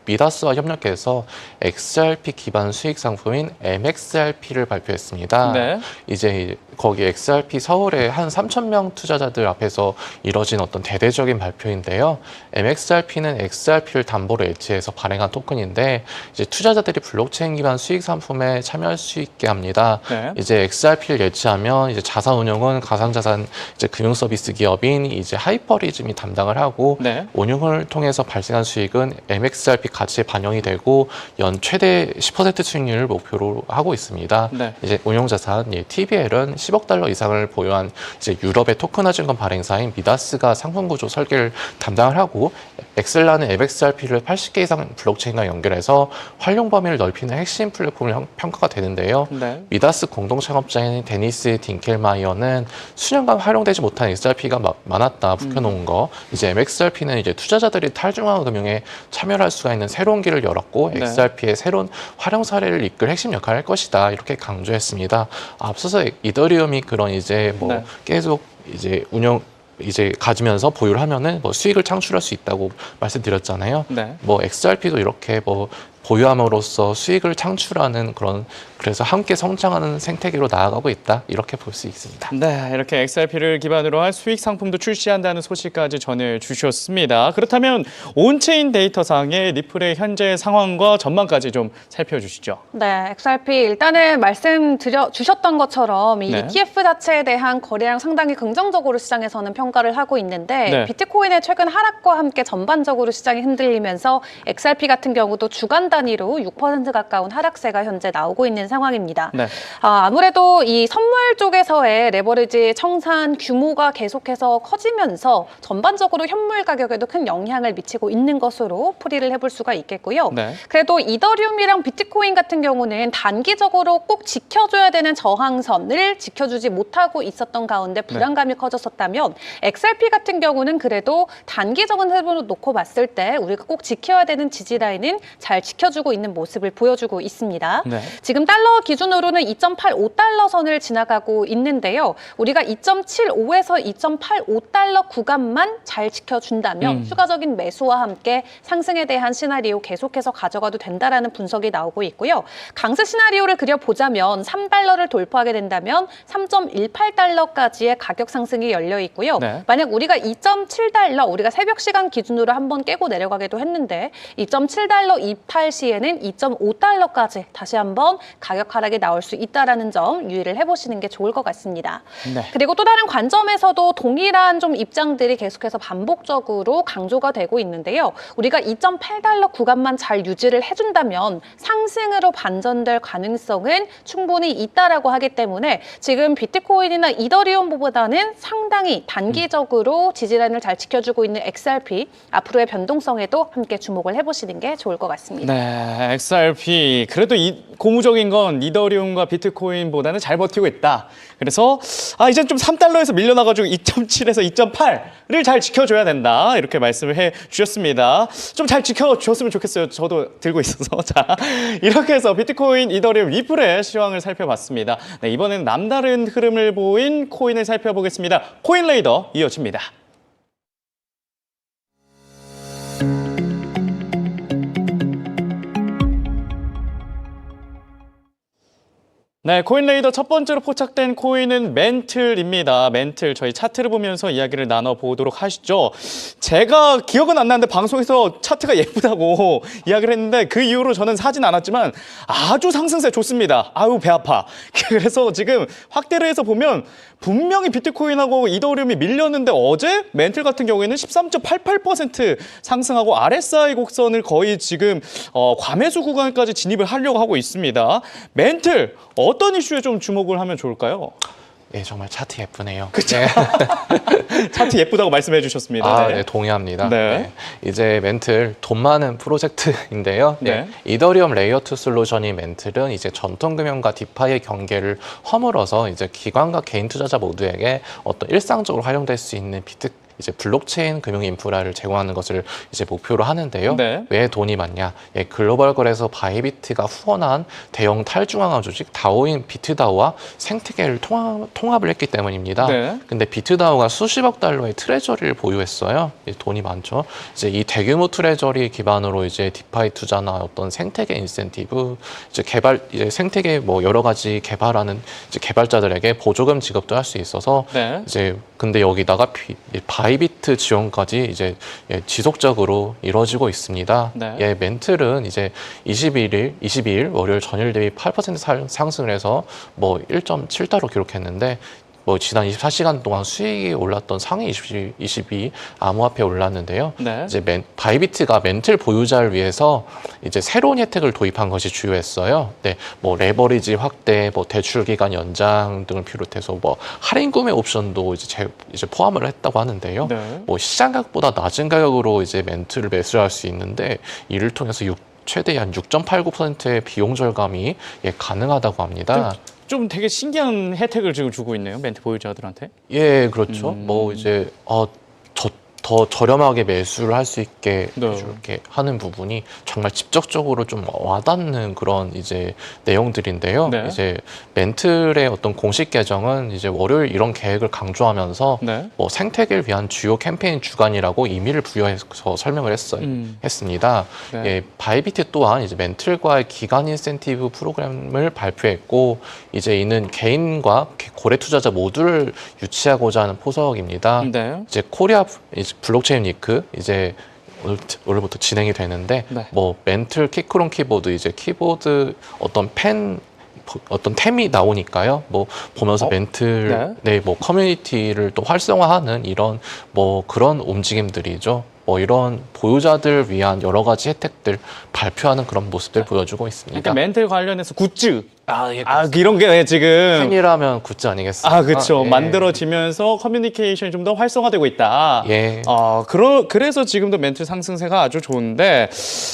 미다스와 협력해서 XRP 기반 수익 상품인 MXRP를 발표했습니다. 네. 이제 거기 XRP 서울의 한 3,000명 투자자들 앞에서 이뤄진 어떤 대대적인 발표인데요. MXRP는 XRP를 담보로 예치해서 발행한 토큰인데 이제 투자자들이 블록체인 기반 수익 상품에 참여할 수 있게 합니다. 네. 이제 XRP를 예치하면 이제 자산 운용은 가상자산 이제 금융 서비스 기업인 이제 하이퍼리즘이 담당을 하고 네. 운용을 통해서 발생한 수익은 MXRP 가치에 반영이 되고 연 최대 10% 수익률을 목표로 하고 있습니다. 네. 이제 운용자산 TVL은 10억 달러 이상을 보유한 이제 유럽의 토큰화 증권 발행사인 미다스가 상품 구조 설계를 담당을 하고 엑셀라는 MXRP를 80개 이상 블록체인과 연결해서 활용 범위를 넓히는 핵심 플랫폼을 평가가 되는데요. 네. 미다스 공동 창업자인 데니스 딩켈마이어는 수년간 활용되지 못한 XRP가 많았다 묵혀놓은 거. 이제 MXRP는 이제 투자자들이 탈중앙 금융에 참여할 수가 있는 새로운 길을 열었고 네. XRP의 새로운 활용 사례를 이끌 핵심 역할을 할 것이다 이렇게 강조했습니다. 앞서서 이더리움이 그런 이제 뭐 네. 계속 이제 운영 이제 가지면서 보유를 하면은 뭐 수익을 창출할 수 있다고 말씀드렸잖아요. 네. 뭐 XRP도 이렇게 뭐 보유함으로써 수익을 창출하는 그런 그래서 함께 성장하는 생태계로 나아가고 있다 이렇게 볼 수 있습니다. 네, 이렇게 XRP를 기반으로 한 수익 상품도 출시한다는 소식까지 전해주셨습니다. 그렇다면 온체인 데이터상의 리플의 현재 상황과 전망까지 좀 살펴주시죠. 네, XRP 일단은 주셨던 것처럼 이 네. ETF 자체에 대한 거래량 상당히 긍정적으로 시장에서는 평가를 하고 있는데 네. 비트코인의 최근 하락과 함께 전반적으로 시장이 흔들리면서 XRP 같은 경우도 주간 단위로 6% 가까운 하락세가 현재 나오고 있는 상황입니다. 네. 아무래도 이 선물 쪽에서의 레버리지 청산 규모가 계속해서 커지면서 전반적으로 현물 가격에도 큰 영향을 미치고 있는 것으로 풀이를 해볼 수가 있겠고요. 네. 그래도 이더리움이랑 비트코인 같은 경우는 단기적으로 꼭 지켜줘야 되는 저항선을 지켜주지 못하고 있었던 가운데 불안감이 커졌었다면 XRP 같은 경우는 그래도 단기적인 흐름으로 놓고 봤을 때 우리가 꼭 지켜야 되는 지지라인은 잘 지켜주고 있는 모습을 보여주고 있습니다. 네. 지금 달러 기준으로는 2.85달러 선을 지나가고 있는데요. 우리가 2.75에서 2.85달러 구간만 잘 지켜준다면 추가적인 매수와 함께 상승에 대한 시나리오 계속해서 가져가도 된다라는 분석이 나오고 있고요. 강세 시나리오를 그려보자면 3달러를 돌파하게 된다면 3.18달러까지의 가격 상승이 열려 있고요. 네. 만약 우리가 2.7달러, 우리가 새벽 시간 기준으로 한번 깨고 내려가기도 했는데 2.7달러 입탈 시에는 2.5달러까지 다시 한번 가격 하락이 나올 수 있다는 점 유의를 해보시는 게 좋을 것 같습니다. 네. 그리고 또 다른 관점에서도 동일한 좀 입장들이 계속해서 반복적으로 강조가 되고 있는데요. 우리가 2.8달러 구간만 잘 유지를 해준다면 상승으로 반전될 가능성은 충분히 있다라고 하기 때문에 지금 비트코인이나 이더리움보다는 상당히 단기적으로 지지라인을 잘 지켜주고 있는 XRP 앞으로의 변동성에도 함께 주목을 해보시는 게 좋을 것 같습니다. 네, XRP. 그래도 고무적인 건 이더리움과 비트코인보다는 잘 버티고 있다. 그래서 이제 좀 3달러에서 밀려나가지고 2.7에서 2.8를 잘 지켜줘야 된다. 이렇게 말씀을 해주셨습니다. 좀 잘 지켜줬으면 좋겠어요. 저도 들고 있어서. 자, 이렇게 해서 비트코인, 이더리움, 리플의 시황을 살펴봤습니다. 네, 이번에는 남다른 흐름을 보인 코인을 살펴보겠습니다. 코인 레이더 이어집니다. 네, 코인레이더 첫 번째로 포착된 코인은 멘틀입니다. 멘틀, 저희 차트를 보면서 이야기를 나눠보도록 하시죠. 제가 기억은 안 나는데 방송에서 차트가 예쁘다고 이야기를 했는데 그 이후로 저는 사진 않았지만 아주 상승세 좋습니다. 아유, 배 아파. 그래서 지금 확대를 해서 보면 분명히 비트코인하고 이더리움이 밀렸는데 어제 멘틀 같은 경우에는 13.88% 상승하고 RSI 곡선을 거의 지금 과매수 구간까지 진입을 하려고 하고 있습니다. 멘틀, 어떤 이슈에 좀 주목을 하면 좋을까요? 네, 정말 차트 예쁘네요. 그쵸? 네. 차트 예쁘다고 말씀해 주셨습니다. 네, 동의합니다. 네. 네. 이제 멘틀 돈 많은 프로젝트인데요. 네. 네. 이더리움 레이어 2 솔루션인 멘틀은 이제 전통금융과 디파이의 경계를 허물어서 이제 기관과 개인 투자자 모두에게 어떤 일상적으로 활용될 수 있는 이제 블록체인 금융 인프라를 제공하는 것을 이제 목표로 하는데요. 네. 왜 돈이 많냐? 글로벌 거래소 바이비트가 후원한 대형 탈중앙화 조직 다오인 비트다오와 생태계를 통합을 했기 때문입니다. 네. 근데 비트다오가 수십억 달러의 트레저리를 보유했어요. 돈이 많죠. 이제 이 대규모 트레저리 기반으로 이제 디파이 투자나 어떤 생태계 인센티브, 이제 생태계 뭐 여러 가지 개발하는 이제 개발자들에게 보조금 지급도 할 수 있어서 네. 이제 근데 여기다가 바이비트 지원까지 이제 지속적으로 이루어지고 있습니다. 네. 멘틀은 이제 22일 월요일 전일 대비 8% 상승을 해서 뭐 1.7달러 기록했는데 뭐 지난 24시간 동안 수익이 올랐던 상위 22 암호화폐에 올랐는데요. 네. 이제 바이비트가 멘틀 보유자를 위해서 이제 새로운 혜택을 도입한 것이 주요했어요. 네, 뭐 레버리지 확대, 뭐 대출 기간 연장 등을 비롯해서 뭐 할인 구매 옵션도 이제 포함을 했다고 하는데요. 네. 뭐 시장 가격보다 낮은 가격으로 이제 멘틀을 매수할 수 있는데 이를 통해서 최대 한 6.89%의 비용 절감이 가능하다고 합니다. 좀 되게 신기한 혜택을 지금 주고 있네요. 멘트 보유자들한테. 예, 그렇죠. 뭐 이제 더 저렴하게 매수를 할 수 있게 네. 이렇게 하는 부분이 정말 직접적으로 좀 와닿는 그런 이제 내용들인데요. 네. 이제 멘틀의 어떤 공식 계정은 이제 월요일 이런 계획을 강조하면서 네. 뭐 생태계를 위한 주요 캠페인 주간이라고 의미를 부여해서 설명을 했습니다. 네. 예, 바이비트 또한 이제 멘틀과의 기간 인센티브 프로그램을 발표했고 이제 이는 개인과 고래 투자자 모두를 유치하고자 하는 포석입니다. 네. 이제 코리아 블록체인 위크 이제 오늘부터 진행이 되는데 네. 뭐 멘틀 키크론 키보드 이제 키보드 어떤 템이 나오니까요. 뭐 보면서 멘틀 뭐 커뮤니티를 또 활성화하는 이런 뭐 그런 움직임들이죠. 뭐 이런 보유자들 위한 여러 가지 혜택들 발표하는 그런 모습들 보여주고 있습니다. 그러니까 멘틀 관련해서 굿즈. 예, 이런 게 지금 팬이라면 굿즈 아니겠습니까? 그렇죠. 예. 만들어지면서 커뮤니케이션이 좀 더 활성화되고 있다. 예. 그래서 지금도 멘틀 상승세가 아주 좋은데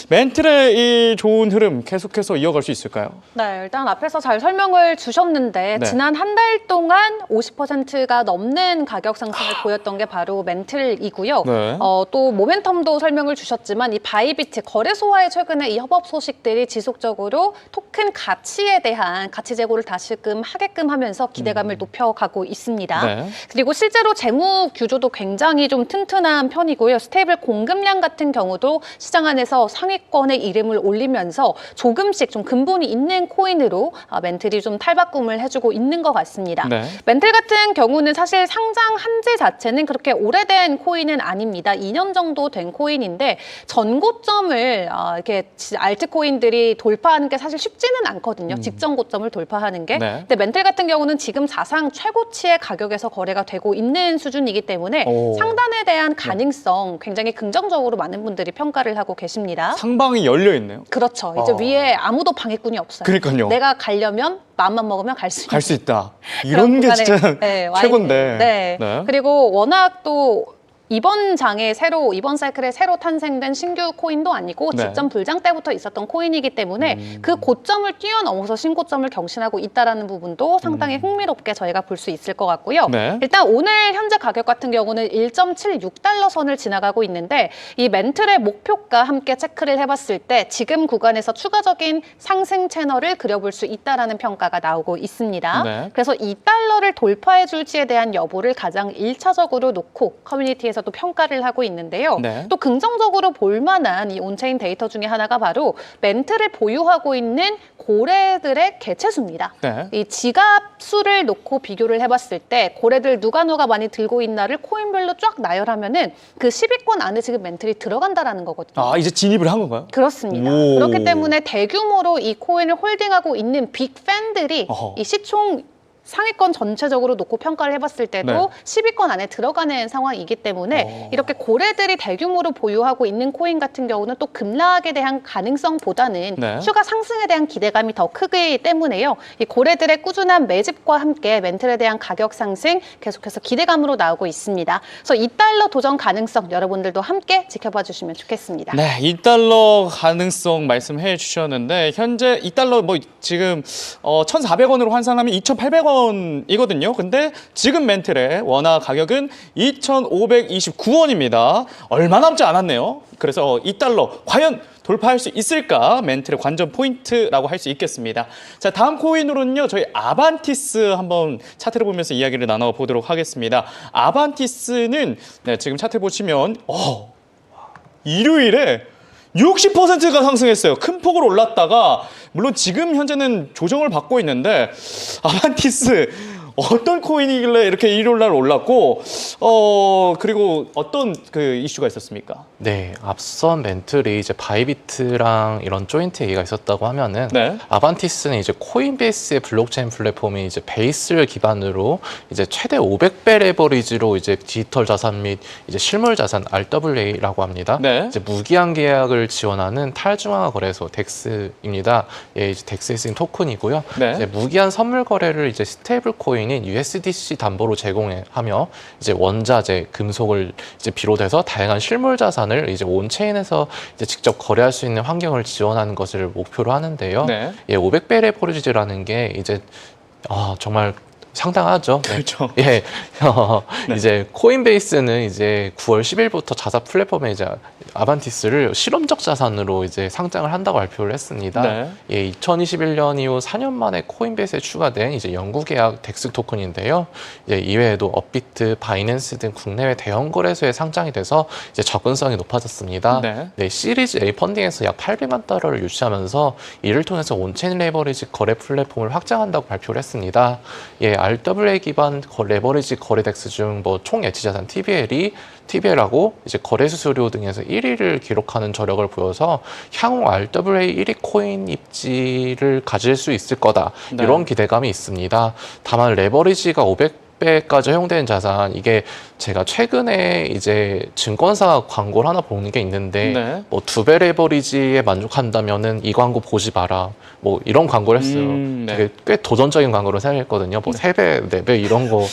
멘틀의 이 좋은 흐름 계속해서 이어갈 수 있을까요? 네, 일단 앞에서 잘 설명을 주셨는데 네. 지난 한 달 동안 50%가 넘는 가격 상승을 보였던 게 바로 멘틀이고요. 네. 또 모멘텀도 설명을 주셨지만 이 바이비트 거래소와의 최근에 이 협업 소식들이 지속적으로 토큰 가치에 대한 가치 제고를 다시금 하게끔 하면서 기대감을 높여가고 있습니다. 네. 그리고 실제로 재무 규조도 굉장히 좀 튼튼한 편이고요. 스테이블 공급량 같은 경우도 시장 안에서 상위권의 이름을 올리면서 조금씩 좀 근본이 있는 코인으로 멘틀이 좀 탈바꿈을 해주고 있는 것 같습니다. 네. 멘틀 같은 경우는 사실 상장 한지 자체는 그렇게 오래된 코인은 아닙니다. 2년 정도 된 코인인데 전고점을 이렇게 알트코인들이 돌파하는 게 사실 쉽지는 않거든요. 직전 고점을 돌파하는 게. 네. 근데 멘틀 같은 경우는 지금 사상 최고치의 가격에서 거래가 되고 있는 수준이기 때문에 상단에 대한 가능성 굉장히 긍정적으로 많은 분들이 평가를 하고 계십니다. 상방이 열려 있네요. 그렇죠. 이제 위에 아무도 방해꾼이 없어요. 그러니까요. 내가 가려면 마음만 먹으면 갈 수 있는. 갈 수 있다. 이런 게 구간에, 진짜 와 최고인데. 있는. 네. 네. 그리고 워낙 또 이번 사이클에 새로 탄생된 신규 코인도 아니고 네. 직전 불장 때부터 있었던 코인이기 때문에 그 고점을 뛰어넘어서 신고점을 경신하고 있다는 부분도 상당히 흥미롭게 저희가 볼 수 있을 것 같고요. 네. 일단 오늘 현재 가격 같은 경우는 1.76달러 선을 지나가고 있는데 이 멘틀의 목표가 함께 체크를 해봤을 때 지금 구간에서 추가적인 상승 채널을 그려볼 수 있다는 평가가 나오고 있습니다. 네. 그래서 2달러를 돌파해 줄지에 대한 여부를 가장 1차적으로 놓고 커뮤니티에서도 평가를 하고 있는데요. 네. 또 긍정적으로 볼만한 이 온체인 데이터 중에 하나가 바로 멘틀을 보유하고 있는 고래들의 개체수입니다. 네. 이 지갑 수를 놓고 비교를 해봤을 때 고래들 누가 많이 들고 있나를 코인별로 쫙 나열하면은 그 10위권 안에 지금 멘틀이 들어간다라는 거거든요. 아, 이제 진입을 한 건가요? 그렇습니다. 오. 그렇기 때문에 대규모로 이 코인을 홀딩하고 있는 빅 팬들이 어허. 이 시총 상위권 전체적으로 놓고 평가를 해봤을 때도 네. 10위권 안에 들어가는 상황이기 때문에 이렇게 고래들이 대규모로 보유하고 있는 코인 같은 경우는 또 급락에 대한 가능성보다는 네. 추가 상승에 대한 기대감이 더 크기 때문에요. 이 고래들의 꾸준한 매집과 함께 멘틀에 대한 가격 상승 계속해서 기대감으로 나오고 있습니다. 그래서 2달러 도전 가능성 여러분들도 함께 지켜봐 주시면 좋겠습니다. 네, 2달러 가능성 말씀해 주셨는데 현재 2달러 뭐 지금 1,400원으로 환산하면 2,800원이거든요. 근데 지금 멘틀의 원화 가격은 2,529원입니다. 얼마 남지 않았네요. 그래서 2달러 과연 돌파할 수 있을까? 멘틀의 관전 포인트라고 할 수 있겠습니다. 자, 다음 코인으로는요. 저희 아반티스 한번 차트를 보면서 이야기를 나눠보도록 하겠습니다. 아반티스는 네, 지금 차트 보시면 일요일에 60%가 상승했어요. 큰 폭으로 올랐다가 물론 지금 현재는 조정을 받고 있는데 아반티스 어떤 코인이길래 이렇게 일요일 날 올랐고 그리고 어떤 그 이슈가 있었습니까? 네, 앞선 멘틀이 이제 바이비트랑 이런 조인트 얘기가 있었다고 하면은 네. 아반티스는 이제 코인베이스의 블록체인 플랫폼이 이제 베이스를 기반으로 이제 최대 500배 레버리지로 이제 디지털 자산 및 이제 실물 자산 RWA라고 합니다. 네. 이제 무기한 계약을 지원하는 탈중앙화 거래소 덱스입니다. 예, 이제 덱스에 쓰인 토큰이고요. 네. 이제 무기한 선물 거래를 이제 스테이블 코인인 USDC 담보로 제공하며 이제 원자재, 금속을 이제 비롯해서 다양한 실물 자산을 이제 온체인에서 이제 직접 거래할 수 있는 환경을 지원하는 것을 목표로 하는데요. 네. 예, 500배 레버리지라는 게 이제 정말 상당하죠. 네. 그렇죠. 예, 네. 이제 코인베이스는 이제 9월 10일부터 자사 플랫폼에 이제 아반티스를 실험적 자산으로 이제 상장을 한다고 발표를 했습니다. 네. 예, 2021년 이후 4년 만에 코인베이스에 추가된 이제 연구 계약 덱스 토큰인데요. 이제 이외에도 업비트, 바이낸스 등 국내외 대형 거래소에 상장이 돼서 이제 접근성이 높아졌습니다. 네. 시리즈 A 펀딩에서 약 800만 달러를 유치하면서 이를 통해서 온체인 레버리지 거래 플랫폼을 확장한다고 발표를 했습니다. 예, RWA 기반 레버리지 거래 덱스 중 뭐 총 예치 자산 TBL하고 이제 거래 수수료 등에서 1위를 기록하는 저력을 보여서 향후 RWA 1위 코인 입지를 가질 수 있을 거다. 네. 이런 기대감이 있습니다. 다만 레버리지가 500배까지 허용되는 자산, 이게 제가 최근에 이제 증권사 광고를 하나 본 게 있는데 네. 뭐 2배 레버리지에 만족한다면은 이 광고 보지 마라. 뭐 이런 광고를 했어요. 네. 되게 꽤 도전적인 광고를 생각했거든요. 뭐 3배, 4배 이런 거.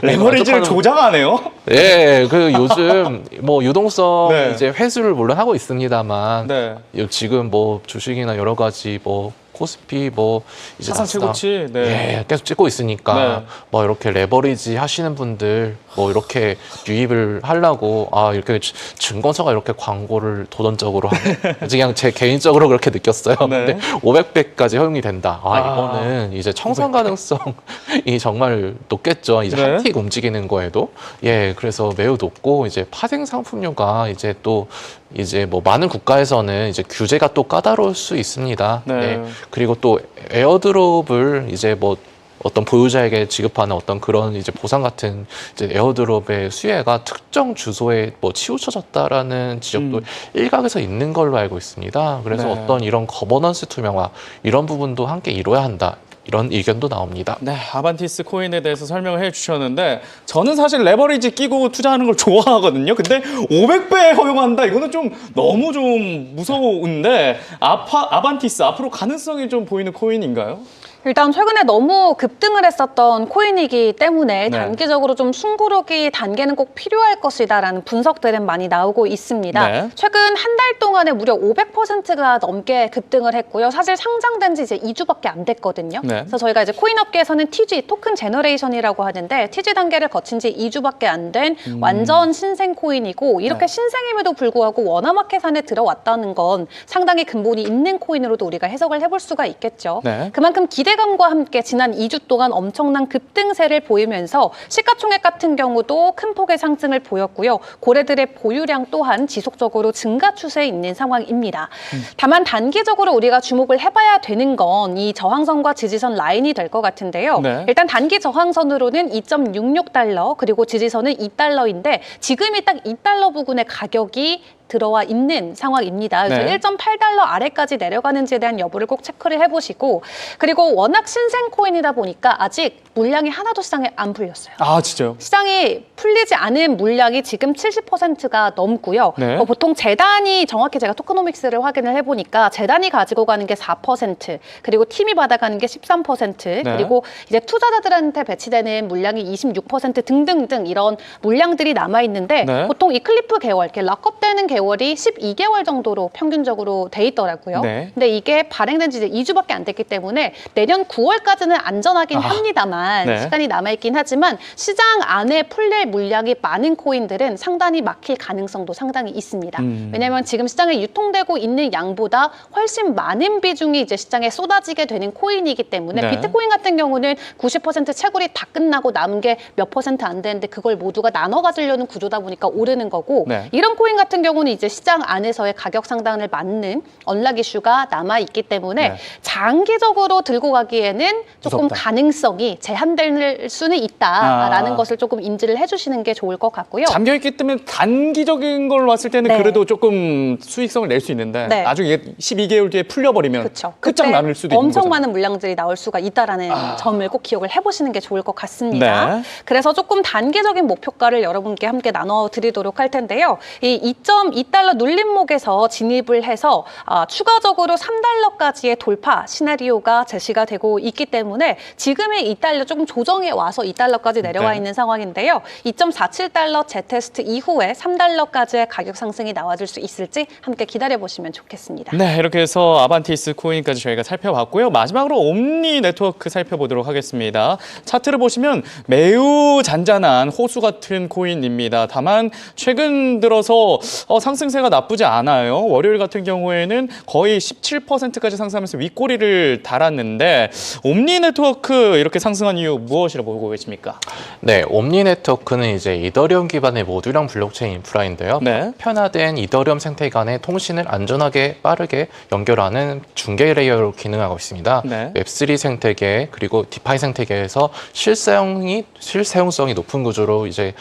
레버리지를 만족하는- 조장하네요. 예, 그 요즘 뭐 유동성 네. 이제 회수를 물론 하고 있습니다만 네. 지금 뭐 주식이나 여러 가지 뭐 코스피 뭐 이제 사상 나스닥, 최고치. 네. 예, 계속 찍고 있으니까 네. 뭐 이렇게 레버리지 하시는 분들 뭐 이렇게 유입을 하려고 이렇게 증권사가 이렇게 광고를 도전적으로 하네. 그냥 제 개인적으로 그렇게 느꼈어요. 네. 근데 500배까지 허용이 된다. 아. 이거는 이제 청산 가능성이 정말 높겠죠. 이제 네. 한 틱 움직이는 거에도. 예, 그래서 매우 높고 이제 파생 상품료가 이제 또 이제 뭐 많은 국가에서는 이제 규제가 또 까다로울 수 있습니다. 네. 그리고 또 에어드롭을 이제 뭐 어떤 보유자에게 지급하는 어떤 그런 이제 보상 같은 이제 에어드롭의 수혜가 특정 주소에 뭐 치우쳐졌다라는 지적도 일각에서 있는 걸로 알고 있습니다. 그래서 네. 어떤 이런 거버넌스 투명화 이런 부분도 함께 이뤄야 한다. 이런 의견도 나옵니다. 네, 아반티스 코인에 대해서 설명을 해주셨는데 저는 사실 레버리지 끼고 투자하는 걸 좋아하거든요. 근데 500배 허용한다? 이거는 좀 너무 좀 무서운데 아반티스 앞으로 가능성이 좀 보이는 코인인가요? 일단 최근에 너무 급등을 했었던 코인이기 때문에 네. 단기적으로 좀 숨고르기 단계는 꼭 필요할 것이다라는 분석들은 많이 나오고 있습니다. 네. 최근 한 달 동안에 무려 500%가 넘게 급등을 했고요. 사실 상장된 지 이제 2주밖에 안 됐거든요. 네. 그래서 저희가 이제 코인 업계에서는 TG, 토큰 제너레이션이라고 하는데 TG 단계를 거친 지 2주밖에 안 된 완전 신생 코인이고 이렇게 네. 신생임에도 불구하고 워너마켓 안에 들어왔다는 건 상당히 근본이 있는 코인으로도 우리가 해석을 해볼 수가 있겠죠. 네. 그만큼 기대감과 함께 지난 2주 동안 엄청난 급등세를 보이면서 시가총액 같은 경우도 큰 폭의 상승을 보였고요. 고래들의 보유량 또한 지속적으로 증가 추세에 있는 상황입니다. 다만 단기적으로 우리가 주목을 해봐야 되는 건 이 저항선과 지지선 라인이 될 것 같은데요. 네. 일단 단기 저항선으로는 2.66달러 그리고 지지선은 2달러인데 지금이 딱 2달러 부근의 가격이 들어와 있는 상황입니다. 그래서 네. 1.8달러 아래까지 내려가는지에 대한 여부를 꼭 체크를 해보시고 그리고 워낙 신생 코인이다 보니까 아직 물량이 하나도 시장에 안 풀렸어요. 아, 진짜요? 시장이 풀리지 않은 물량이 지금 70%가 넘고요. 네. 보통 재단이 정확히 제가 토크노믹스를 확인을 해보니까 재단이 가지고 가는 게 4% 그리고 팀이 받아가는 게 13% 그리고 이제 투자자들한테 배치되는 물량이 26% 등등등 이런 물량들이 남아있는데 네. 보통 이 클리프 개월, 이렇게 락업되는 개월이 12개월 정도로 평균적으로 돼 있더라고요. 네. 근데 이게 발행된 지 이제 2주밖에 안 됐기 때문에 내년 9월까지는 안전하긴 합니다만 네. 시간이 남아있긴 하지만 시장 안에 풀릴 물량이 많은 코인들은 상당히 막힐 가능성도 상당히 있습니다. 왜냐하면 지금 시장에 유통되고 있는 양보다 훨씬 많은 비중이 이제 시장에 쏟아지게 되는 코인이기 때문에 네. 비트코인 같은 경우는 90% 채굴이 다 끝나고 남은 게 몇 퍼센트 안 되는데 그걸 모두가 나눠 가지려는 구조다 보니까 오르는 거고 네. 이런 코인 같은 경우는 이제 시장 안에서의 가격 상단을 맞는 언락 이슈가 남아 있기 때문에 네. 장기적으로 들고 가기에는 조금 무섭다. 가능성이 제한될 수는 있다라는 아. 것을 조금 인지를 해주시는 게 좋을 것 같고요. 잠겨있기 때문에 단기적인 걸로 봤을 때는 네. 그래도 조금 수익성을 낼 수 있는데 네. 나중에 12개월 뒤에 풀려버리면 그렇죠. 끝장나는 수도 있는 엄청 거죠. 많은 물량들이 나올 수가 있다라는 점을 꼭 기억을 해보시는 게 좋을 것 같습니다. 네. 그래서 조금 단기적인 목표가를 여러분께 함께 나눠드리도록 할 텐데요. 이 2.2달러 눌림목에서 진입을 해서 추가적으로 3달러까지의 돌파 시나리오가 제시가 되고 있기 때문에 지금의 2달러 조금 조정해 와서 2달러까지 내려와 네. 있는 상황인데요. 2.47달러 재테스트 이후에 3달러까지의 가격 상승이 나와줄 수 있을지 함께 기다려보시면 좋겠습니다. 네, 이렇게 해서 아반티스 코인까지 저희가 살펴봤고요. 마지막으로 옴니 네트워크 살펴보도록 하겠습니다. 차트를 보시면 매우 잔잔한 호수 같은 코인입니다. 다만 최근 들어서 상승세가 나쁘지 않아요. 월요일 같은 경우에는 거의 17%까지 상승하면서 윗꼬리를 달았는데 옴니 네트워크 이렇게 상승한 이유 무엇이라 보고 계십니까? 네, 옴니 네트워크는 이제 이더리움 기반의 모듈형 블록체인 인프라인데요. 네. 편화된 이더리움 생태 간의 통신을 안전하게 빠르게 연결하는 중개 레이어로 기능하고 있습니다. 네. 웹3 생태계 그리고 디파이 생태계에서 실사용성이 높은 구조로 이제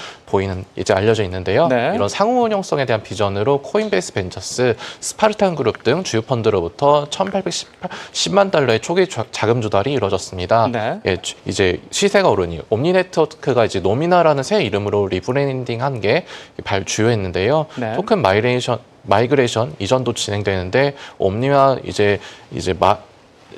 알려져 있는데요. 네. 이런 상호 운용성에 대한 비전으로 코인베이스 벤처스, 스파르탄 그룹 등 주요 펀드로부터 1,810만 달러의 초기 자금 조달이 이루어졌습니다. 네. 예, 이제 시세가 오르니 옴니 네트워크가 이제 노미나라는 새 이름으로 리브랜딩한 게 주요했는데요. 네. 토큰 마이그레이션 이전도 진행되는데 옴니와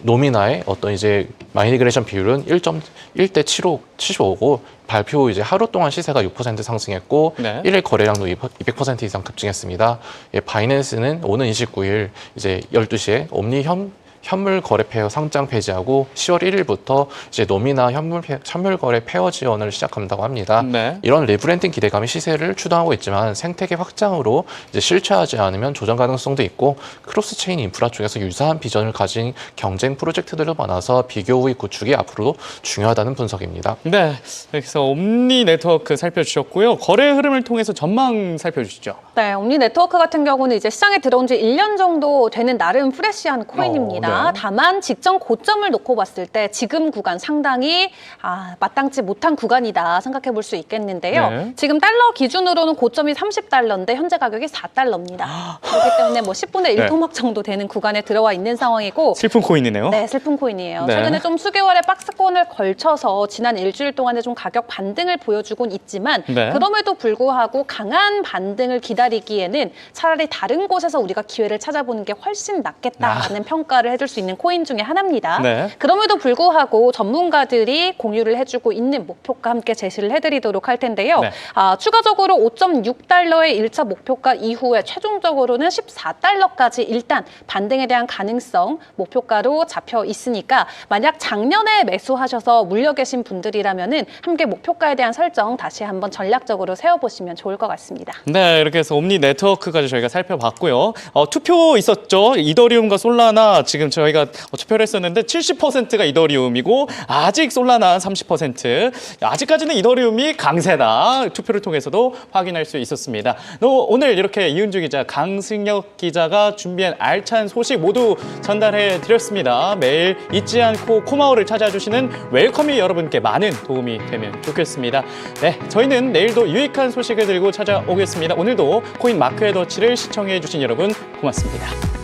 노미나의 어떤 이제 마이그레이션 비율은 1.1대 75고 발표 이제 하루 동안 시세가 6% 상승했고 네. 1일 거래량도 200% 이상 급증했습니다. 예, 바이낸스는 오는 29일 이제 12시에 옴니 현물 거래 페어 상장 폐지하고 10월 1일부터 이제 노미나 현물 거래 페어 지원을 시작한다고 합니다. 네. 이런 리브랜딩 기대감이 시세를 추동하고 있지만 생태계 확장으로 이제 실체하지 않으면 조정 가능성도 있고 크로스 체인 인프라 쪽에서 유사한 비전을 가진 경쟁 프로젝트들도 많아서 비교 우익 구축이 앞으로도 중요하다는 분석입니다. 네, 그래서 옴니 네트워크 살펴주셨고요. 거래 흐름을 통해서 전망 살펴주시죠. 네, 옴니 네트워크 같은 경우는 이제 시장에 들어온 지 1년 정도 되는 나름 프레시한 코인입니다. 네. 다만 직전 고점을 놓고 봤을 때 지금 구간 상당히 마땅치 못한 구간이다 생각해 볼 수 있겠는데요. 네. 지금 달러 기준으로는 고점이 30달러인데 현재 가격이 4달러입니다. 그렇기 때문에 뭐 10분의 1 네. 토막 정도 되는 구간에 들어와 있는 상황이고 슬픈 코인이네요. 네, 슬픈 코인이에요. 네. 최근에 좀 수개월의 박스권을 걸쳐서 지난 일주일 동안에 좀 가격 반등을 보여주곤 있지만 네. 그럼에도 불구하고 강한 반등을 기다리기에는 차라리 다른 곳에서 우리가 기회를 찾아보는 게 훨씬 낫겠다라는 평가를 해줄 수 있는 코인 중에 하나입니다. 네. 그럼에도 불구하고 전문가들이 공유를 해주고 있는 목표가 함께 제시를 해드리도록 할 텐데요. 네. 추가적으로 5.6달러의 1차 목표가 이후에 최종적으로는 14달러까지 일단 반등에 대한 가능성 목표가로 잡혀 있으니까 만약 작년에 매수하셔서 물려 계신 분들이라면은 함께 목표가에 대한 설정 다시 한번 전략적으로 세워보시면 좋을 것 같습니다. 네, 이렇게 해서 옴니 네트워크까지 저희가 살펴봤고요. 투표 있었죠. 이더리움과 솔라나 지금 저희가 투표를 했었는데 70%가 이더리움이고 아직 솔라나 30%. 아직까지는 이더리움이 강세다. 투표를 통해서도 확인할 수 있었습니다. 오늘 이렇게 이은주 기자, 강승혁 기자가 준비한 알찬 소식 모두 전달해 드렸습니다. 매일 잊지 않고 코마오를 찾아주시는 웰컴이 여러분께 많은 도움이 되면 좋겠습니다. 네, 저희는 내일도 유익한 소식을 들고 찾아오겠습니다. 오늘도 코인 마크의 덫을 시청해 주신 여러분 고맙습니다.